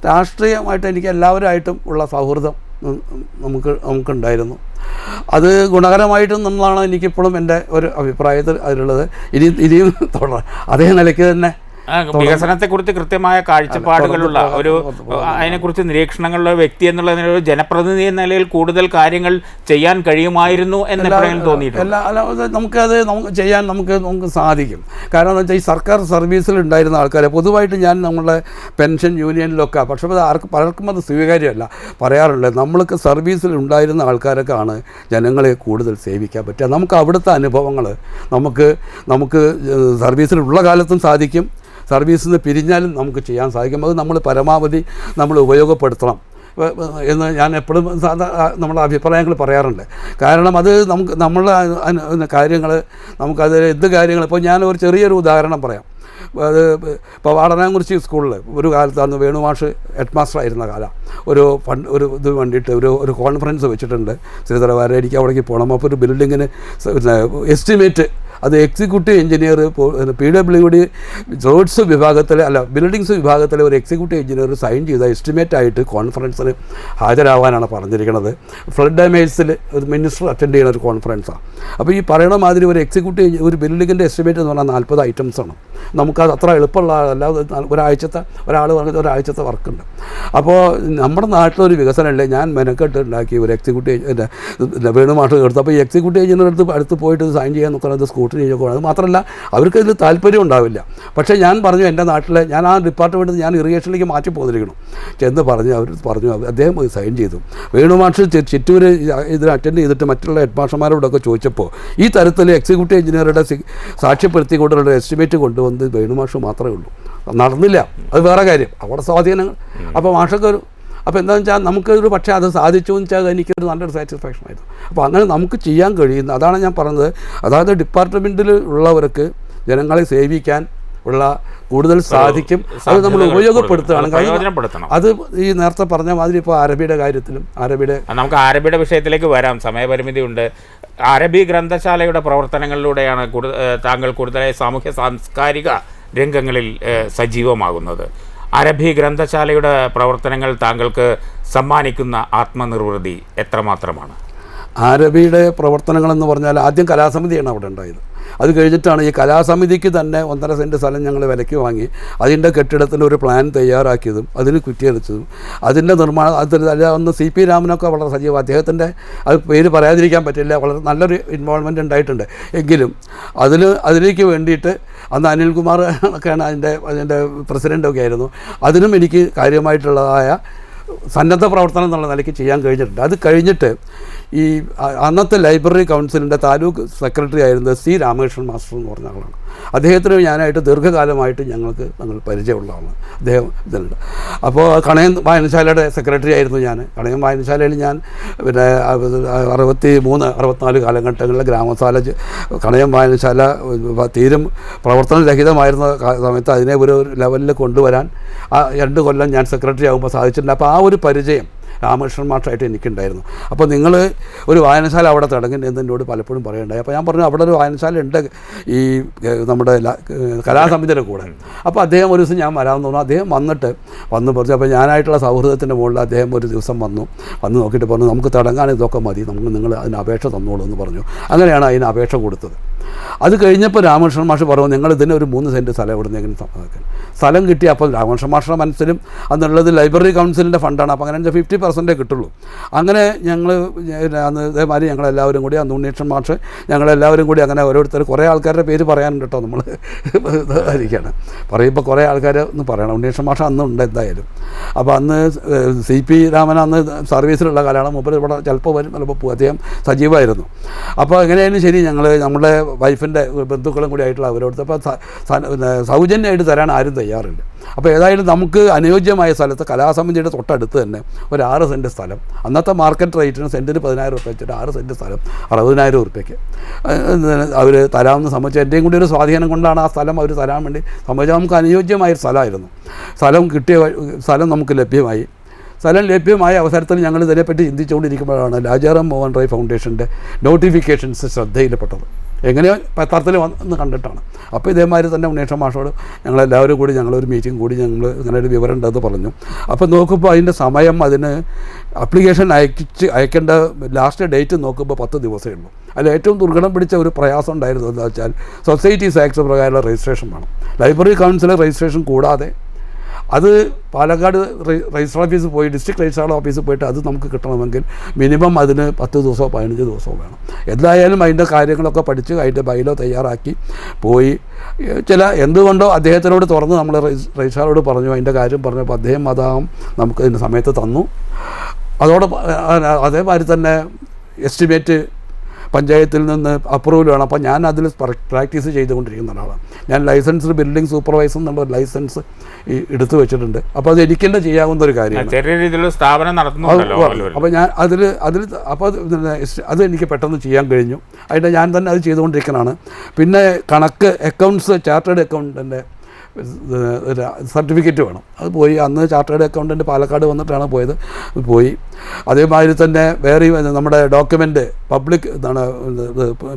രാഷ്ട്രീയമായിട്ട് എനിക്ക് എല്ലാവരുമായിട്ടും ഉള്ള സൗഹൃദം നമുക്കുണ്ടായിരുന്നു. അത് ഗുണകരമായിട്ടും നമ്മളാണ് എനിക്കിപ്പോഴും എൻ്റെ ഒരു അഭിപ്രായത്തിൽ അതിലുള്ളത്. ഇനിയും തുടരാം. അതേ നിലയ്ക്ക് തന്നെ വികസനത്തെക്കുറിച്ച് കൃത്യമായ കാഴ്ചപ്പാടുകളുള്ള ഒരു അതിനെക്കുറിച്ച് നിരീക്ഷണങ്ങളുള്ള വ്യക്തി എന്നുള്ള നിലയിൽ ഒരു ജനപ്രതിനിധി എന്ന നിലയിൽ കൂടുതൽ കാര്യങ്ങൾ ചെയ്യാൻ കഴിയുമായിരുന്നു എന്നെപ്പോഴും തോന്നിയിട്ടുണ്ട്. നമുക്കത് ചെയ്യാൻ നമുക്ക് സാധിക്കും. കാരണം എന്ന് വെച്ചാൽ ഈ സർക്കാർ സർവീസിൽ ഉണ്ടായിരുന്ന ആൾക്കാരെ പൊതുവായിട്ട് ഞാൻ നമ്മളെ പെൻഷൻ യൂണിയനിലൊക്കെ, പക്ഷേ അത് പലർക്കും അത് സ്വീകാര്യമല്ല, പറയാറുണ്ട് നമ്മൾക്ക് സർവീസിൽ ഉണ്ടായിരുന്ന ആൾക്കാരൊക്കെയാണ് ജനങ്ങളെ കൂടുതൽ സേവിക്കാൻ പറ്റുക. നമുക്ക് അവിടുത്തെ അനുഭവങ്ങൾ നമുക്ക് സർവീസിലുള്ള കാലത്തും സാധിക്കും, സർവീസിൽ നിന്ന് പിരിഞ്ഞാലും നമുക്ക് ചെയ്യാൻ സാധിക്കും. അത് നമ്മൾ പരമാവധി നമ്മൾ ഉപയോഗപ്പെടുത്തണം എന്ന് ഞാൻ എപ്പോഴും നമ്മുടെ അഭിപ്രായങ്ങൾ പറയാറുണ്ട്. കാരണം അത് നമ്മളുടെ കാര്യങ്ങൾ നമുക്കത് എന്ത് കാര്യങ്ങൾ, ഇപ്പോൾ ഞാൻ ഒരു ചെറിയൊരു ഉദാഹരണം പറയാം. അത് ഇപ്പോൾ വാടനാംകുറിച്ചി സ്കൂളിൽ ഒരു കാലത്താണ് വേണുമാഷ് ഹെഡ് മാസ്റ്റർ ആയിരുന്ന കാലം ഒരു ഇത് വേണ്ടിയിട്ട് ഒരു കോൺഫറൻസ് വെച്ചിട്ടുണ്ട് ശ്രീധരവാര. എനിക്ക് അവിടേക്ക് പോകണം. അപ്പോൾ ഒരു ബിൽഡിങ്ങിന് എസ്റ്റിമേറ്റ്, അത് എക്സിക്യൂട്ടീവ് എഞ്ചിനീയർ PWD റോഡ്സ് വിഭാഗത്തിലെ ബിൽഡിങ്സ് വിഭാഗത്തിലെ ഒരു എക്സിക്യൂട്ടീവ് എഞ്ചിനീയർ സൈൻ ചെയ്ത എസ്റ്റിമേറ്റ് ആയിട്ട് കോൺഫറൻസിന് ഹാജരാവാനാണ് പറഞ്ഞിരിക്കുന്നത്. ഫ്ലഡ് ഡാമേജ്സിൽ ഒരു മിനിസ്റ്റർ അറ്റൻഡ് ചെയ്യുന്ന ഒരു കോൺഫറൻസാണ്. അപ്പോൾ ഈ പറയുന്ന മാതിരി ഒരു ഒരു ബിൽഡിങ്ങിൻ്റെ എസ്റ്റിമേറ്റ് എന്ന് പറഞ്ഞാൽ 40 ഐറ്റംസാണ്. നമുക്കത് അത്ര എളുപ്പമുള്ള അല്ലാതെ ഒരാൾ പറഞ്ഞത് ഒരാഴ്ചത്തെ വർക്കുണ്ട്. അപ്പോൾ നമ്മുടെ നാട്ടിലൊരു വികസനമല്ലേ ഞാൻ മെനക്കെട്ട് ഉണ്ടാക്കി ഒരു എക്സിക്യൂട്ടീവ് വേണുമാഷ് എടുത്തു. അപ്പോൾ ഈ എക്സിക്യൂട്ടീവ് എഞ്ചിനീയർ അടുത്ത് പോയിട്ട് സൈൻ ചെയ്യാൻ നോക്കുന്നത് സ്കൂട്ടർ ചെയ്യുക. അത് മാത്രമല്ല അവർക്ക് ഇതിൽ താല്പര്യം ഉണ്ടാവില്ല. പക്ഷേ ഞാൻ പറഞ്ഞു എൻ്റെ നാട്ടിലെ ഞാൻ ആ ഡിപ്പാർട്ട്മെൻറ്റ് ഞാൻ ഇറിഗേഷനിലേക്ക് മാറ്റി പോന്നിരിക്കണം ചെന്ന് പറഞ്ഞു. അവർ പറഞ്ഞു അദ്ദേഹം സൈൻ ചെയ്തു. വേണുമാഷ് ചിറ്റൂർ ഇതിന് അറ്റൻഡ് ചെയ്തിട്ട് മറ്റുള്ള ഹെഡ് മാസ്റ്റർമാരോടൊക്കെ ചോദിച്ചപ്പോൾ ഈ തരത്തിൽ എക്സിക്യൂട്ടീവ് എഞ്ചിനീയറുടെ സാക്ഷ്യപ്പെടുത്തിക്കൊണ്ടുള്ള എസ്റ്റിമേറ്റ് കൊണ്ടുവന്ന് വേണുമാഷ് മാത്രമേ ഉള്ളൂ. നടന്നില്ല, അത് വേറെ കാര്യം, അവിടെ സ്വാധീനങ്ങൾ. അപ്പോൾ മാഷൊക്കെ അപ്പോൾ എന്താണെന്ന് വെച്ചാൽ നമുക്കൊരു പക്ഷേ അത് സാധിച്ചു എന്ന് വെച്ചാൽ എനിക്കൊരു നല്ലൊരു സാറ്റിസ്ഫാക്ഷൻ ആയിരുന്നു. അപ്പോൾ അങ്ങനെ നമുക്ക് ചെയ്യാൻ കഴിയുന്ന, അതാണ് ഞാൻ പറഞ്ഞത്. അതായത് ഡിപ്പാർട്ട്മെൻറ്റിൽ ഉള്ളവർക്ക് ജനങ്ങളെ സേവിക്കാൻ ഉള്ള കൂടുതൽ സാധിക്കും. അത് നമ്മൾ ഉപയോഗപ്പെടുത്തുകയാണ്. അത് ഈ നേരത്തെ പറഞ്ഞ മാതിരി ഇപ്പോൾ അറബിയുടെ കാര്യത്തിലും നമുക്ക് അറബിയുടെ വിഷയത്തിലേക്ക് വരാം, സമയപരിമിതി ഉണ്ട്. അറബി ഗ്രന്ഥശാലയുടെ പ്രവർത്തനങ്ങളിലൂടെയാണ് താങ്കൾ കൂടുതലായി സാമൂഹ്യ സാംസ്കാരിക രംഗങ്ങളിൽ സജീവമാകുന്നത്. അറബി ഗ്രന്ഥശാലയുടെ പ്രവർത്തനങ്ങൾ താങ്കൾക്ക് സമ്മാനിക്കുന്ന ആത്മനിർവൃതി എത്രമാത്രമാണ്? അറബിയുടെ പ്രവർത്തനങ്ങളെന്ന് പറഞ്ഞാൽ ആദ്യം കലാസമിതിയാണ് അവിടെ ഉണ്ടായത്. അത് കഴിഞ്ഞിട്ടാണ് ഈ കലാസമിതിക്ക് തന്നെ 1.5 സെൻറ്റ് സ്ഥലം ഞങ്ങൾ വിലയ്ക്ക് വാങ്ങി അതിൻ്റെ കെട്ടിടത്തിന് ഒരു പ്ലാൻ തയ്യാറാക്കിയതും അതിന് കുറ്റിയടിച്ചതും അതിൻ്റെ നിർമ്മാണം അന്ന് CP രാമനൊക്കെ വളരെ സജീവം. അദ്ദേഹത്തിൻ്റെ അത് പേര് പറയാതിരിക്കാൻ പറ്റില്ല, വളരെ നല്ലൊരു ഇൻവോൾവ്മെൻ്റ് ഉണ്ടായിട്ടുണ്ട്. എങ്കിലും അതിലേക്ക് വേണ്ടിയിട്ട് അന്ന് അനിൽകുമാർ ഒക്കെയാണ് അതിൻ്റെ പ്രസിഡൻ്റൊക്കെ ആയിരുന്നു. അതിനും എനിക്ക് കാര്യമായിട്ടുള്ളതായ സന്നദ്ധ പ്രവർത്തനം എന്നുള്ള നിലയ്ക്ക് ചെയ്യാൻ കഴിഞ്ഞിട്ടുണ്ട്. അത് കഴിഞ്ഞിട്ട് ഈ അന്നത്തെ ലൈബ്രറി കൗൺസിലിൻ്റെ താലൂക്ക് സെക്രട്ടറി ആയിരുന്നത് C. രാമകൃഷ്ണൻ മാസ്റ്റർ എന്ന് പറഞ്ഞ ആളാണ്. അദ്ദേഹത്തിന് ഞാനായിട്ട് ദീർഘകാലമായിട്ട് ഞങ്ങൾ പരിചയമുള്ളതാണ്. അദ്ദേഹം ഇതിലുണ്ട്. അപ്പോൾ കണയം വായനശാലയുടെ സെക്രട്ടറി ആയിരുന്നു ഞാൻ. കണയം വായനശാലയിൽ ഞാൻ പിന്നെ 63-64 കാലഘട്ടങ്ങളിൽ ഗ്രാമശാല കണയം വായനശാല തീരും പ്രവർത്തനരഹിതമായിരുന്ന സമയത്ത് അതിനെ ഒരു ലെവലിൽ കൊണ്ടുവരാൻ 2 കൊല്ലം ഞാൻ സെക്രട്ടറി ആകുമ്പോൾ സാധിച്ചിട്ടുണ്ട്. അപ്പോൾ ആ ഒരു പരിചയം രാമകൃഷ്ണൻ മാഷായിട്ട് എനിക്കുണ്ടായിരുന്നു. അപ്പോൾ നിങ്ങൾ ഒരു വായനശാല അവിടെ തുടങ്ങുന്നത് എന്ന് എന്നോട് പലപ്പോഴും പറയുണ്ടായി. അപ്പോൾ ഞാൻ പറഞ്ഞു അവിടെ ഒരു വായനശാല ഉണ്ട് ഈ നമ്മുടെ കലാസമിതിയുടെ കൂടെ. അപ്പോൾ അദ്ദേഹം ഒരു ദിവസം ഞാൻ വരാമെന്ന് തോന്നുന്നു. അദ്ദേഹം വന്ന് പറഞ്ഞു. അപ്പോൾ ഞാനായിട്ടുള്ള സൗഹൃദത്തിൻ്റെ മുകളിൽ അദ്ദേഹം ഒരു ദിവസം വന്ന് നോക്കിയിട്ട് പറഞ്ഞു നമുക്ക് തുടങ്ങാൻ ഇതൊക്കെ മതി, നിങ്ങൾ അതിന് അപേക്ഷ തന്നോളൂ എന്ന് പറഞ്ഞു. അങ്ങനെയാണ് അതിന് അപേക്ഷ കൊടുത്തത്. അത് കഴിഞ്ഞപ്പോൾ രാമകൃഷ്ണൻ മാഷ് പറഞ്ഞു നിങ്ങൾ ഇതിന് ഒരു 3 സെൻറ്റ് സ്ഥലം എവിടുന്നെങ്കിലും സമ്മതിക്കാൻ. സ്ഥലം കിട്ടി. അപ്പോൾ രാമകൃഷ്ണൻ മാഷിൻ്റെ മനസ്സിലും അന്നുള്ളത് ലൈബ്രറി കൗൺസിലിൻ്റെ ഫണ്ടാണ്. അപ്പോൾ അങ്ങനെ 50% കിട്ടുള്ളൂ. അങ്ങനെ ഞങ്ങൾ അന്ന് ഇതേമാതിരി ഞങ്ങളെല്ലാവരും കൂടി അന്ന് ഉണ്ണീഷൻ മാഷ് ഞങ്ങളെല്ലാവരും കൂടി അങ്ങനെ ഓരോരുത്തർ കുറേ ആൾക്കാരുടെ പേര് പറയാനുണ്ട് കേട്ടോ. നമ്മൾ ഇതായിരിക്കുകയാണ് പറയുമ്പോൾ കുറേ ആൾക്കാർ ഒന്ന് പറയണം. ഉണ്ണീഷൻ മാഷ് അന്നുണ്ട് എന്തായാലും. അപ്പോൾ അന്ന് CP രാമൻ അന്ന് സർവീസിലുള്ള കാലമാണ്. മൂപ്പർ ഇവിടെ ചിലപ്പോൾ വരും, ചിലപ്പോൾ പോകും. അദ്ദേഹം സജീവമായിരുന്നു. അപ്പോൾ എങ്ങനെയായാലും ശരി നമ്മുടെ വൈഫിൻ്റെ ബന്ധുക്കളും കൂടി ആയിട്ടുള്ള അവരോട് അപ്പോൾ സൗജന്യമായിട്ട് തരാൻ ആരും തയ്യാറില്ല. അപ്പോൾ ഏതായാലും നമുക്ക് അനുയോജ്യമായ സ്ഥലത്ത് കലാസമിതിയുടെ തൊട്ടടുത്ത് തന്നെ ഒരു 6 സെൻറ്റ് സ്ഥലം, അന്നത്തെ മാർക്കറ്റ് റേറ്റിന് സെൻറ്റിന് 10,000 രൂപ വെച്ചിട്ട് 6 സെൻറ്റ് സ്ഥലം 60,000 രൂപയ്ക്ക് അവർ തരാമെന്ന് സമ്മതിച്ചു. എൻ്റെയും കൂടി ഒരു സ്വാധീനം കൊണ്ടാണ് ആ സ്ഥലം അവർ തരാൻ വേണ്ടി സമ്മതിച്ചത്. നമുക്ക് അനുയോജ്യമായൊരു സ്ഥലമായിരുന്നു. സ്ഥലം നമുക്ക് ലഭ്യമായി. സ്ഥലം ലഭ്യമായ അവസരത്തിൽ ഞങ്ങൾ ഇതിനെപ്പറ്റി ചിന്തിച്ചുകൊണ്ടിരിക്കുമ്പോഴാണ് രാജാറാം മോഹൻ റോയ് ഫൗണ്ടേഷൻ്റെ നോട്ടിഫിക്കേഷൻസ് ശ്രദ്ധയിൽപ്പെട്ടത്. എങ്ങനെയോ പത്രത്തിൽ വന്ന് കണ്ടിട്ടാണ്. അപ്പോൾ ഇതേമാതിരി തന്നെ ഉണ്ണീഷൻ മാഷോട് ഞങ്ങളെല്ലാവരും കൂടി ഞങ്ങളൊരു മീറ്റിംഗ് കൂടി ഞങ്ങൾ ഇങ്ങനെ ഒരു വിവരം ഉണ്ടെന്ന് പറഞ്ഞു. അപ്പോൾ നോക്കുമ്പോൾ അതിൻ്റെ സമയം അതിന് അപ്ലിക്കേഷൻ അയക്കേണ്ട ലാസ്റ്റ് ഡേറ്റ് നോക്കുമ്പോൾ 10 ദിവസമേ ഉള്ളൂ. അതിൽ ഏറ്റവും ദുർഘടം പിടിച്ച ഒരു പ്രയാസം ഉണ്ടായിരുന്നു എന്താ വെച്ചാൽ സൊസൈറ്റീസ് ആക്ട് പ്രകാരമുള്ള രജിസ്ട്രേഷൻ വേണം. ലൈബ്രറി കൗൺസിലെ രജിസ്ട്രേഷൻ കൂടാതെ അത് പാലക്കാട് രജിസ്റ്റർ ഓഫീസിൽ പോയി ഡിസ്ട്രിക്ട് രജിസ്ട്രാർ ഓഫീസിൽ പോയിട്ട് അത് നമുക്ക് കിട്ടണമെങ്കിൽ മിനിമം അതിന് 10 ദിവസമോ 15 ദിവസമോ വേണം. എന്തായാലും അതിൻ്റെ കാര്യങ്ങളൊക്കെ പഠിച്ച് അതിൻ്റെ ബൈലോ തയ്യാറാക്കി പോയി എന്തുകൊണ്ടോ അദ്ദേഹത്തിനോട് തുറന്ന് നമ്മൾ രജിസ്ട്രാറോട് പറഞ്ഞു, അതിൻ്റെ കാര്യം പറഞ്ഞപ്പോൾ അദ്ദേഹം അതാകും നമുക്ക് ഇതിൻ്റെ സമയത്ത് തന്നു. അതേമാതിരി തന്നെ എസ്റ്റിമേറ്റ് പഞ്ചായത്തിൽ നിന്ന് അപ്രൂവൽ വേണം. അപ്പോൾ ഞാൻ അതിൽ പ്രാക്ടീസ് ചെയ്തുകൊണ്ടിരിക്കുന്ന ഒരാളാണ്. ഞാൻ ലൈസൻസ്ഡ് ബിൽഡിംഗ് സൂപ്പർവൈസർ എന്നുള്ള ലൈസൻസ് എടുത്തു വെച്ചിട്ടുണ്ട്. അപ്പോൾ അത് എനിക്ക് തന്നെ ചെയ്യാവുന്ന ഒരു കാര്യമാണ്. ചെറിയ രീതിയിലുള്ള സ്ഥാപനം നടത്തുന്നുണ്ടല്ലോ. അപ്പോൾ ഞാൻ അതിൽ അപ്പോൾ അത് എനിക്ക് പെട്ടെന്ന് ചെയ്യാൻ കഴിഞ്ഞു. അതിൻ്റെ ഞാൻ തന്നെ അത് ചെയ്തുകൊണ്ടിരിക്കുന്നതാണ്. പിന്നെ കണക്ക് അക്കൗണ്ട്സ് ചാർട്ടേഡ് അക്കൗണ്ടൻ്റെ സർട്ടിഫിക്കറ്റ് വേണം. അത് പോയി അന്ന് ചാർട്ടേഡ് അക്കൗണ്ടൻറ്റ് പാലക്കാട് വന്നിട്ടാണ് പോയി. അതേമാതിരി തന്നെ വേറെ നമ്മുടെ ഡോക്യുമെൻ്റ് പബ്ലിക് എന്താണ്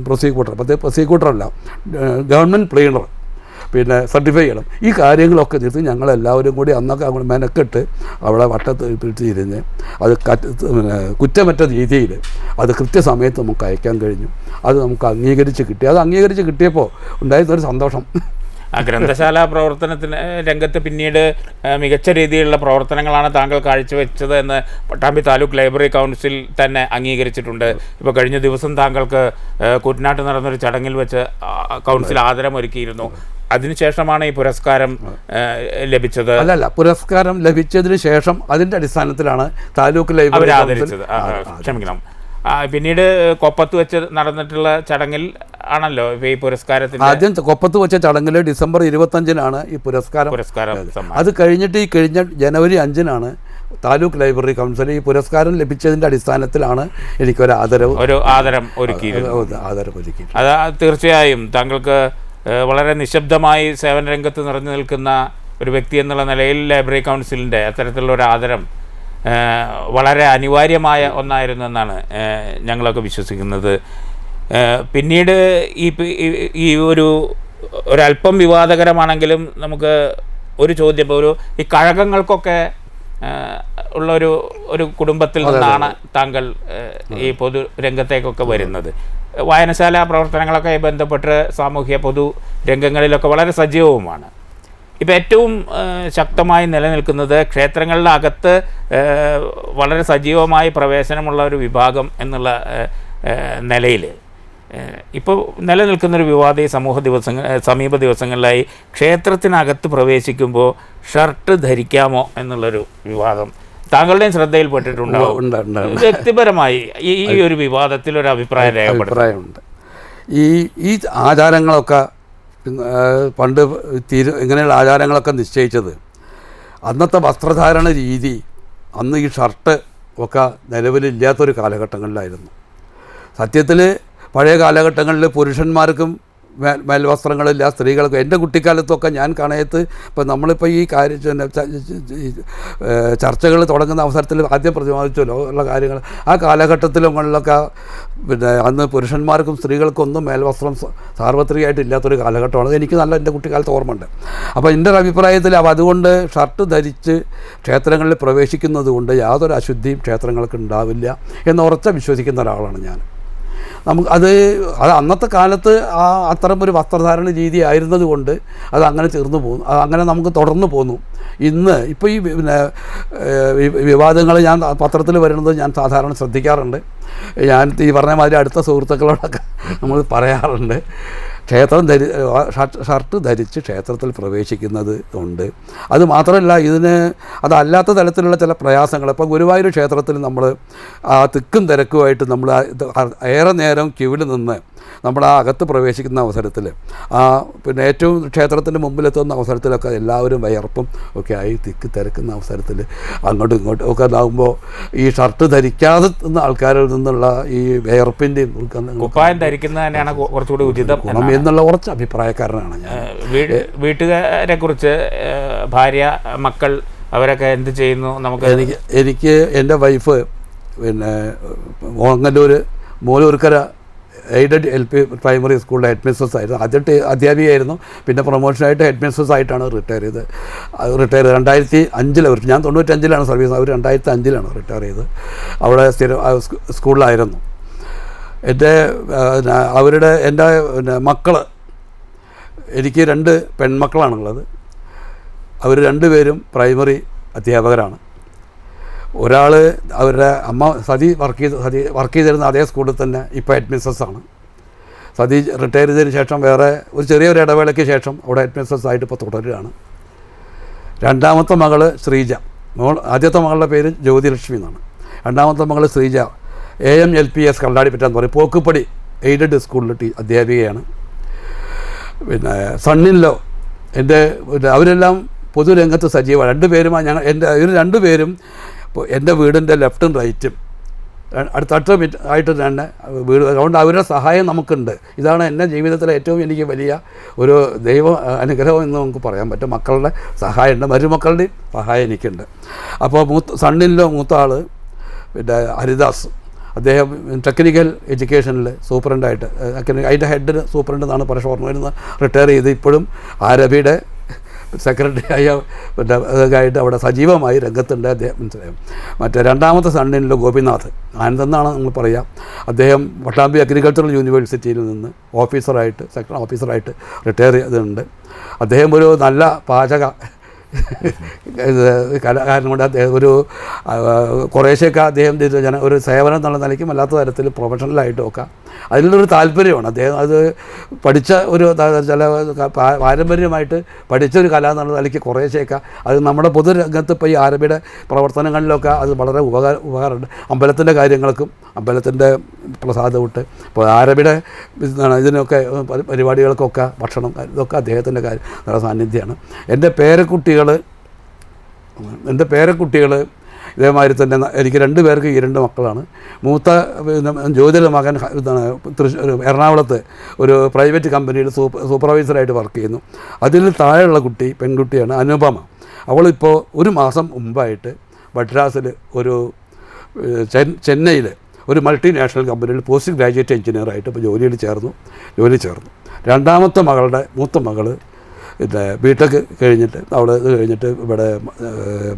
പ്രോസിക്യൂട്ടർ, പ്രോസിക്യൂട്ടറല്ല ഗവൺമെൻറ് പ്ലീനർ പിന്നെ സർട്ടിഫൈ ചെയ്യണം. ഈ കാര്യങ്ങളൊക്കെ തീർത്ത് ഞങ്ങളെല്ലാവരും കൂടി അന്നൊക്കെ മെനക്കെട്ട് അവിടെ വട്ടത്ത് തിരിഞ്ഞ് അത് കുറ്റമറ്റ രീതിയിൽ അത് കൃത്യസമയത്ത് നമുക്ക് അയക്കാൻ കഴിഞ്ഞു. അത് നമുക്ക് അംഗീകരിച്ച് കിട്ടി. അത് അംഗീകരിച്ച് കിട്ടിയപ്പോൾ ഉണ്ടായിരുന്നൊരു സന്തോഷം. ഗ്രന്ഥശാല പ്രവർത്തനത്തിന് രംഗത്ത് പിന്നീട് മികച്ച രീതിയിലുള്ള പ്രവർത്തനങ്ങളാണ് താങ്കൾ കാഴ്ചവെച്ചത് എന്ന് പട്ടാമ്പി താലൂക്ക് ലൈബ്രറി കൗൺസിൽ തന്നെ അംഗീകരിച്ചിട്ടുണ്ട്. ഇപ്പോൾ കഴിഞ്ഞ ദിവസം താങ്കൾക്ക് കുട്ടനാട്ട് നടന്നൊരു ചടങ്ങിൽ വെച്ച് കൗൺസിൽ ആദരമൊരുക്കിയിരുന്നു. അതിനുശേഷമാണ് ഈ പുരസ്കാരം ലഭിച്ചത്. അല്ലല്ല, പുരസ്കാരം ലഭിച്ചതിന് ശേഷം അതിൻ്റെ അടിസ്ഥാനത്തിലാണ് താലൂക്ക് ലൈബ്രറി ആദരിച്ചത്. ക്ഷമിക്കണം. പിന്നീട് കൊപ്പത്ത് വെച്ച് നടന്നിട്ടുള്ള ചടങ്ങിൽ ആണല്ലോ ഈ പുരസ്കാരത്തിന്. ആദ്യം കൊപ്പത്ത് വെച്ച ചടങ്ങിൽ ഡിസംബർ 25-നാണ് ഈ പുരസ്കാരം. അത് കഴിഞ്ഞിട്ട് ഈ കഴിഞ്ഞ ജനുവരി 5-നാണ് താലൂക്ക് ലൈബ്രറി കൗൺസിൽ ഈ പുരസ്കാരം ലഭിച്ചതിൻ്റെ അടിസ്ഥാനത്തിലാണ് എനിക്കൊരു ആദരം ഒരുക്കി. അത് തീർച്ചയായും താങ്കൾക്ക് വളരെ നിശബ്ദമായി സേവന രംഗത്ത് നിറഞ്ഞു നിൽക്കുന്ന ഒരു വ്യക്തി എന്നുള്ള നിലയിൽ ലൈബ്രറി കൗൺസിലിൻ്റെ അത്തരത്തിലുള്ള ഒരു ആദരം വളരെ അനിവാര്യമായ ഒന്നായിരുന്നു എന്നാണ് ഞങ്ങളൊക്കെ വിശ്വസിക്കുന്നത്. പിന്നീട് ഈ ഒരല്പം വിവാദകരമാണെങ്കിലും നമുക്ക് ഒരു ചോദ്യം, ഈ കഴകങ്ങൾക്കൊക്കെ ഉള്ളൊരു കുടുംബത്തിൽ നിന്നാണ് താങ്കൾ ഈ പൊതു രംഗത്തേക്കൊക്കെ വരുന്നത്. വായനശാല പ്രവർത്തനങ്ങളൊക്കെ ബന്ധപ്പെട്ട് സാമൂഹ്യ പൊതു രംഗങ്ങളിലൊക്കെ വളരെ സജീവവുമാണ്. ഇപ്പോൾ ഏറ്റവും ശക്തമായി നിലനിൽക്കുന്നത് ക്ഷേത്രങ്ങളുടെ അകത്ത് വളരെ സജീവമായി പ്രവേശനമുള്ള ഒരു വിഭാഗം എന്നുള്ള നിലയിൽ ഇപ്പോൾ നിലനിൽക്കുന്നൊരു വിവാദം ഈ സമീപ ദിവസങ്ങളിലായി ക്ഷേത്രത്തിനകത്ത് പ്രവേശിക്കുമ്പോൾ ഷർട്ട് ധരിക്കാമോ എന്നുള്ളൊരു വിവാദം താങ്കളുടെയും ശ്രദ്ധയിൽപ്പെട്ടിട്ടുണ്ടാവും. വ്യക്തിപരമായി ഈ ഒരു വിവാദത്തിൽ ഒരു അഭിപ്രായമുണ്ട്. ഈ ആചാരങ്ങളൊക്കെ പണ്ട് ഇങ്ങനെയുള്ള ആചാരങ്ങളൊക്കെ നിശ്ചയിച്ചത് അന്നത്തെ വസ്ത്രധാരണ രീതി അന്ന് ഈ ഷർട്ട് ഒക്കെ നിലവിലില്ലാത്തൊരു കാലഘട്ടങ്ങളിലായിരുന്നു. സത്യത്തിൽ പഴയ കാലഘട്ടങ്ങളിൽ പുരുഷന്മാർക്കും മേൽവസ്ത്രങ്ങളില്ല, സ്ത്രീകൾക്ക്. എൻ്റെ കുട്ടിക്കാലത്തൊക്കെ ഞാൻ കാണയത്ത് ഇപ്പോൾ നമ്മളിപ്പോൾ ഈ ചർച്ചകൾ തുടങ്ങുന്ന അവസരത്തിൽ ആദ്യം പ്രതിപാദിച്ചല്ലോ ഉള്ള കാര്യങ്ങൾ, ആ കാലഘട്ടത്തിലൊക്കെ പിന്നെ അന്ന് പുരുഷന്മാർക്കും സ്ത്രീകൾക്കൊന്നും മേൽവസ്ത്രം സാർവത്രികമായിട്ട് ഇല്ലാത്തൊരു കാലഘട്ടമാണ്. എനിക്ക് നല്ല എൻ്റെ കുട്ടിക്കാലത്ത് ഓർമ്മയുണ്ട്. അപ്പോൾ എൻ്റെ ഒരു അഭിപ്രായത്തിൽ അതുകൊണ്ട് ഷർട്ട് ധരിച്ച് ക്ഷേത്രങ്ങളിൽ പ്രവേശിക്കുന്നത് കൊണ്ട് യാതൊരു അശുദ്ധിയും ക്ഷേത്രങ്ങൾക്ക് ഉണ്ടാവില്ല എന്ന് ഉറച്ച വിശ്വസിക്കുന്ന ഒരാളാണ് ഞാൻ. അത് അന്നത്തെ കാലത്ത് അത്തരം ഒരു വസ്ത്രധാരണ രീതി ആയിരുന്നത് കൊണ്ട് അത് അങ്ങനെ ചേർന്ന് പോകുന്നു, അങ്ങനെ നമുക്ക് തുടർന്ന് പോന്നു. ഇപ്പോൾ ഈ പിന്നെ വിവാദങ്ങൾ ഞാൻ പത്രത്തിൽ വരുന്നത് ഞാൻ സാധാരണ ശ്രദ്ധിക്കാറുണ്ട്. ഞാൻ ഈ പറഞ്ഞ മാതിരി അടുത്ത സുഹൃത്തുക്കളോടൊക്കെ നമ്മൾ പറയാറുണ്ട്, ഷർട്ട് ധരിച്ച് ക്ഷേത്രത്തിൽ പ്രവേശിക്കുന്നത് ഉണ്ട്. അത് മാത്രമല്ല, അതല്ലാത്ത തരത്തിലുള്ള ചില പ്രയാസങ്ങൾ. ഇപ്പോൾ ഗുരുവായൂർ ക്ഷേത്രത്തിൽ നമ്മൾ ആ തിക്കും തിരക്കുമായിട്ട് നമ്മൾ ഏറെ നേരം ക്യൂവിൽ നിന്ന് നമ്മൾ ആ അകത്ത് പ്രവേശിക്കുന്ന അവസരത്തിൽ പിന്നെ ഏറ്റവും ക്ഷേത്രത്തിൻ്റെ മുമ്പിലെത്തുന്ന അവസരത്തിലൊക്കെ എല്ലാവരും വയർപ്പും ഒക്കെ ആയി തിക്ക് തിരക്കുന്ന അവസരത്തിൽ അങ്ങോട്ടും ഇങ്ങോട്ടും ഒക്കെ ഇതാകുമ്പോൾ ഈ ഷർട്ട് ധരിക്കാതെ ആൾക്കാരിൽ നിന്നുള്ള ഈ വയർപ്പിൻ്റെയും കുപ്പായം ധരിക്കുന്നത് തന്നെയാണ് കുറച്ചുകൂടി ഉചിതം എന്നുള്ള ഉറച്ച അഭിപ്രായക്കാരനാണ് ഞാൻ. വീട്ടുകാരെ കുറിച്ച് ഭാര്യ, മക്കൾ അവരൊക്കെ എന്ത് ചെയ്യുന്നു? എനിക്ക് എൻ്റെ വൈഫ് പിന്നെ ഓങ്ങല്ലൂർ മൂലൂർക്കര എയ്ഡഡ് LP പ്രൈമറി സ്കൂളിലെ ഹെഡ് മിസ്സസ് ആയിരുന്നു. ആദ്യം അധ്യാപികയായിരുന്നു, പിന്നെ പ്രൊമോഷനായിട്ട് ഹെഡ് മിസ്സസ് ആയിട്ടാണ് റിട്ടയർ ചെയ്ത് 2005 ഞാൻ 95 സർവീസ്, അവർ 2005 റിട്ടയർ ചെയ്ത്. അവിടെ സ്കൂളിലായിരുന്നു. എൻ്റെ മക്കൾ, എനിക്ക് 2 പെൺമക്കളാണുള്ളത്. അവർ 2 പേരും പ്രൈമറി അധ്യാപകരാണ്. ഒരാൾ അവരുടെ അമ്മ സതി വർക്ക് ചെയ്തിരുന്ന അതേ സ്കൂളിൽ തന്നെ ഇപ്പോൾ ഹെഡ് മിസ്സസ്സാണ്. സതി റിട്ടയർ ചെയ്തതിന് ശേഷം വേറെ ഒരു ചെറിയൊരു ഇടവേളയ്ക്ക് ശേഷം അവിടെ ഹെഡ് മിസ്സസ്സായിട്ട് ഇപ്പോൾ തുടരുകയാണ്. രണ്ടാമത്തെ മകൾ ശ്രീജ, ആദ്യത്തെ മകളുടെ പേര് ജ്യോതിലക്ഷ്മി എന്നാണ്. രണ്ടാമത്തെ മകൾ ശ്രീജ AMLPS കള്ളാടിപ്പറ്റാന്ന് പറയും, പോക്കുപടി എയ്ഡഡ് സ്കൂളിൽ അധ്യാപികയാണ്. പിന്നെ സണ്ണിലോ അവരെല്ലാം പൊതുരംഗത്ത് സജീവമാണ്. 2 പേരും ഇവർ 2 പേരും എൻ്റെ വീടിൻ്റെ ലെഫ്റ്റും റൈറ്റും അടുത്തടുത്ത് ആയിട്ട് തന്നെ വീട്. അതുകൊണ്ട് അവരുടെ സഹായം നമുക്കുണ്ട്. ഇതാണ് എൻ്റെ ജീവിതത്തിലെ ഏറ്റവും എനിക്ക് വലിയ ഒരു ദൈവ അനുഗ്രഹം എന്ന് നമുക്ക് പറയാൻ പറ്റും. മക്കളുടെ സഹായമുണ്ട്, മരുമക്കളുടെയും സഹായം എനിക്കുണ്ട്. അപ്പോൾ സണ്ണിലോ മൂത്ത ആൾ പിന്നെ ഹരിദാസ്, അദ്ദേഹം ടെക്നിക്കൽ എഡ്യൂക്കേഷനിൽ സൂപ്രണ്ടായിട്ട്, അതിൻ്റെ ഹെഡ് സൂപ്രണ്ട് എന്നാണ് പറയുക, ഷൊർണൂരിൽ നിന്ന് റിട്ടയർ ചെയ്ത് ഇപ്പോഴും ആരബിയുടെ സെക്രട്ടറി ആയിട്ട് അവിടെ സജീവമായി രംഗത്തുണ്ട് അദ്ദേഹം. മനസ്സിലായും. മറ്റേ രണ്ടാമത്തെ സണ്ണിൽ ഗോപിനാഥ് ആനന്ദെന്നാണ് നമ്മൾ പറയുക. അദ്ദേഹം പട്ടാമ്പി അഗ്രികൾച്ചറൽ യൂണിവേഴ്സിറ്റിയിൽ നിന്ന് സെക്ഷൻ ഓഫീസറായിട്ട് റിട്ടയർ ചെയ്തിട്ടുണ്ട്. അദ്ദേഹം ഒരു നല്ല പാചക കലാകാരൻ കൊണ്ട് അദ്ദേഹം കുറേശ്ശെയൊക്കെ അദ്ദേഹം ഒരു സേവനം എന്നുള്ള നിലയ്ക്കും അല്ലാത്ത തരത്തിൽ പ്രൊഫഷണലായിട്ടും ഒക്കെ അതിലൊരു താല്പര്യമാണ്. അദ്ദേഹം അത് പഠിച്ച ചില പാരമ്പര്യമായിട്ട് പഠിച്ചൊരു കല എന്നുള്ള നിലയ്ക്ക് കുറേശ്ശെയൊക്കെ അത് നമ്മുടെ പൊതുരംഗത്ത് ഇപ്പോൾ ഈ ആരബിയുടെ പ്രവർത്തനങ്ങളിലൊക്കെ അത് വളരെ ഉപകാരമുണ്ട്. അമ്പലത്തിൻ്റെ കാര്യങ്ങൾക്കും അമ്പലത്തിൻ്റെ പ്രസാദവിട്ട് ഇപ്പോൾ ആരബിയുടെ ഇതിനൊക്കെ പരിപാടികൾക്കൊക്കെ ഭക്ഷണം ഇതൊക്കെ അദ്ദേഹത്തിൻ്റെ നല്ല സാന്നിധ്യമാണ്. എൻ്റെ പേരക്കുട്ടികൾ ഇതേമാതിരി തന്നെ എനിക്ക് 2 പേർക്ക് 2 മക്കളാണ്. മൂത്ത ജ്യോതിയുടെ മകൻ എറണാകുളത്ത് ഒരു പ്രൈവറ്റ് കമ്പനിയിൽ സൂപ്പർവൈസറായിട്ട് വർക്ക് ചെയ്യുന്നു. അതിൽ താഴെയുള്ള പെൺകുട്ടിയാണ് അനുപമ. അവളിപ്പോൾ 1 മാസം മുമ്പായിട്ട് മദ്രാസിൽ ചെന്നൈയിൽ ഒരു മൾട്ടിനാഷണൽ കമ്പനിയിൽ പോസ്റ്റ് ഗ്രാജുവേറ്റ് എഞ്ചിനീയറായിട്ട് ഇപ്പോൾ ജോലി ചേർന്നു. രണ്ടാമത്തെ മൂത്ത മകൾ ബിടെക് കഴിഞ്ഞിട്ട് ഇവിടെ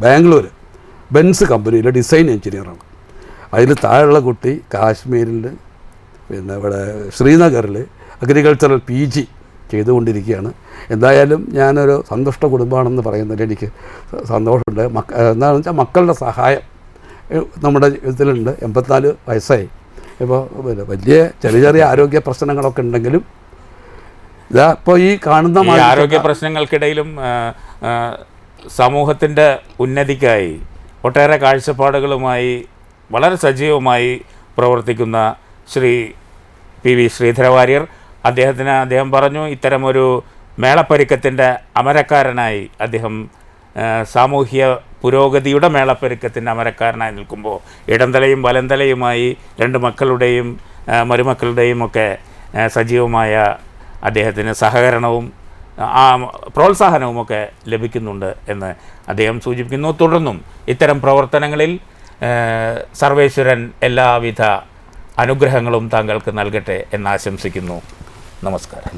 ബാംഗ്ലൂർ ബെൻസ് കമ്പനിയിൽ ഡിസൈൻ എഞ്ചിനീയറാണ്. അതിൽ താഴെയുള്ള കുട്ടി കാശ്മീരിൽ പിന്നെ ഇവിടെ ശ്രീനഗറിൽ അഗ്രികൾച്ചറൽ PG ചെയ്തുകൊണ്ടിരിക്കുകയാണ്. എന്തായാലും ഞാനൊരു സന്തുഷ്ട കുടുംബമാണെന്ന് പറയുന്നതിൽ എനിക്ക് സന്തോഷമുണ്ട്. എന്താണെന്ന് വെച്ചാൽ മക്കളുടെ സഹായം നമ്മുടെ ഇതിലുണ്ട്. 84 വയസ്സായി. ഇപ്പോൾ വലിയ ചെറിയ ആരോഗ്യ പ്രശ്നങ്ങളൊക്കെ ഉണ്ടെങ്കിലും ഇപ്പോൾ ഈ കാണുന്ന ആരോഗ്യ പ്രശ്നങ്ങൾക്കിടയിലും സമൂഹത്തിൻ്റെ ഉന്നതിക്കായി ഒട്ടേറെ കാഴ്ചപ്പാടുകളുമായി വളരെ സജീവമായി പ്രവർത്തിക്കുന്ന ശ്രീ PV ശ്രീധര വാര്യർ, അദ്ദേഹം പറഞ്ഞു ഇത്തരമൊരു മേളപ്പെരുക്കത്തിൻ്റെ അമരക്കാരനായി അദ്ദേഹം സാമൂഹ്യ പുരോഗതിയുടെ മേളപ്പെരുക്കത്തിൻ്റെ അമരക്കാരനായി നിൽക്കുമ്പോൾ ഇടംതലയും വലംതലയുമായി 2 മക്കളുടെയും മരുമക്കളുടെയും ഒക്കെ സജീവമായ അദ്ദേഹത്തിന് സഹകരണവും പ്രോത്സാഹനവുമൊക്കെ ലഭിക്കുന്നുണ്ട് എന്ന് അദ്ദേഹം സൂചിപ്പിക്കുന്നു. തുടർന്നും ഇത്തരം പ്രവർത്തനങ്ങളിൽ സർവേശ്വരൻ എല്ലാവിധ അനുഗ്രഹങ്ങളും താങ്കൾക്ക് നൽകട്ടെ എന്ന് ആശംസിക്കുന്നു. നമസ്കാരം.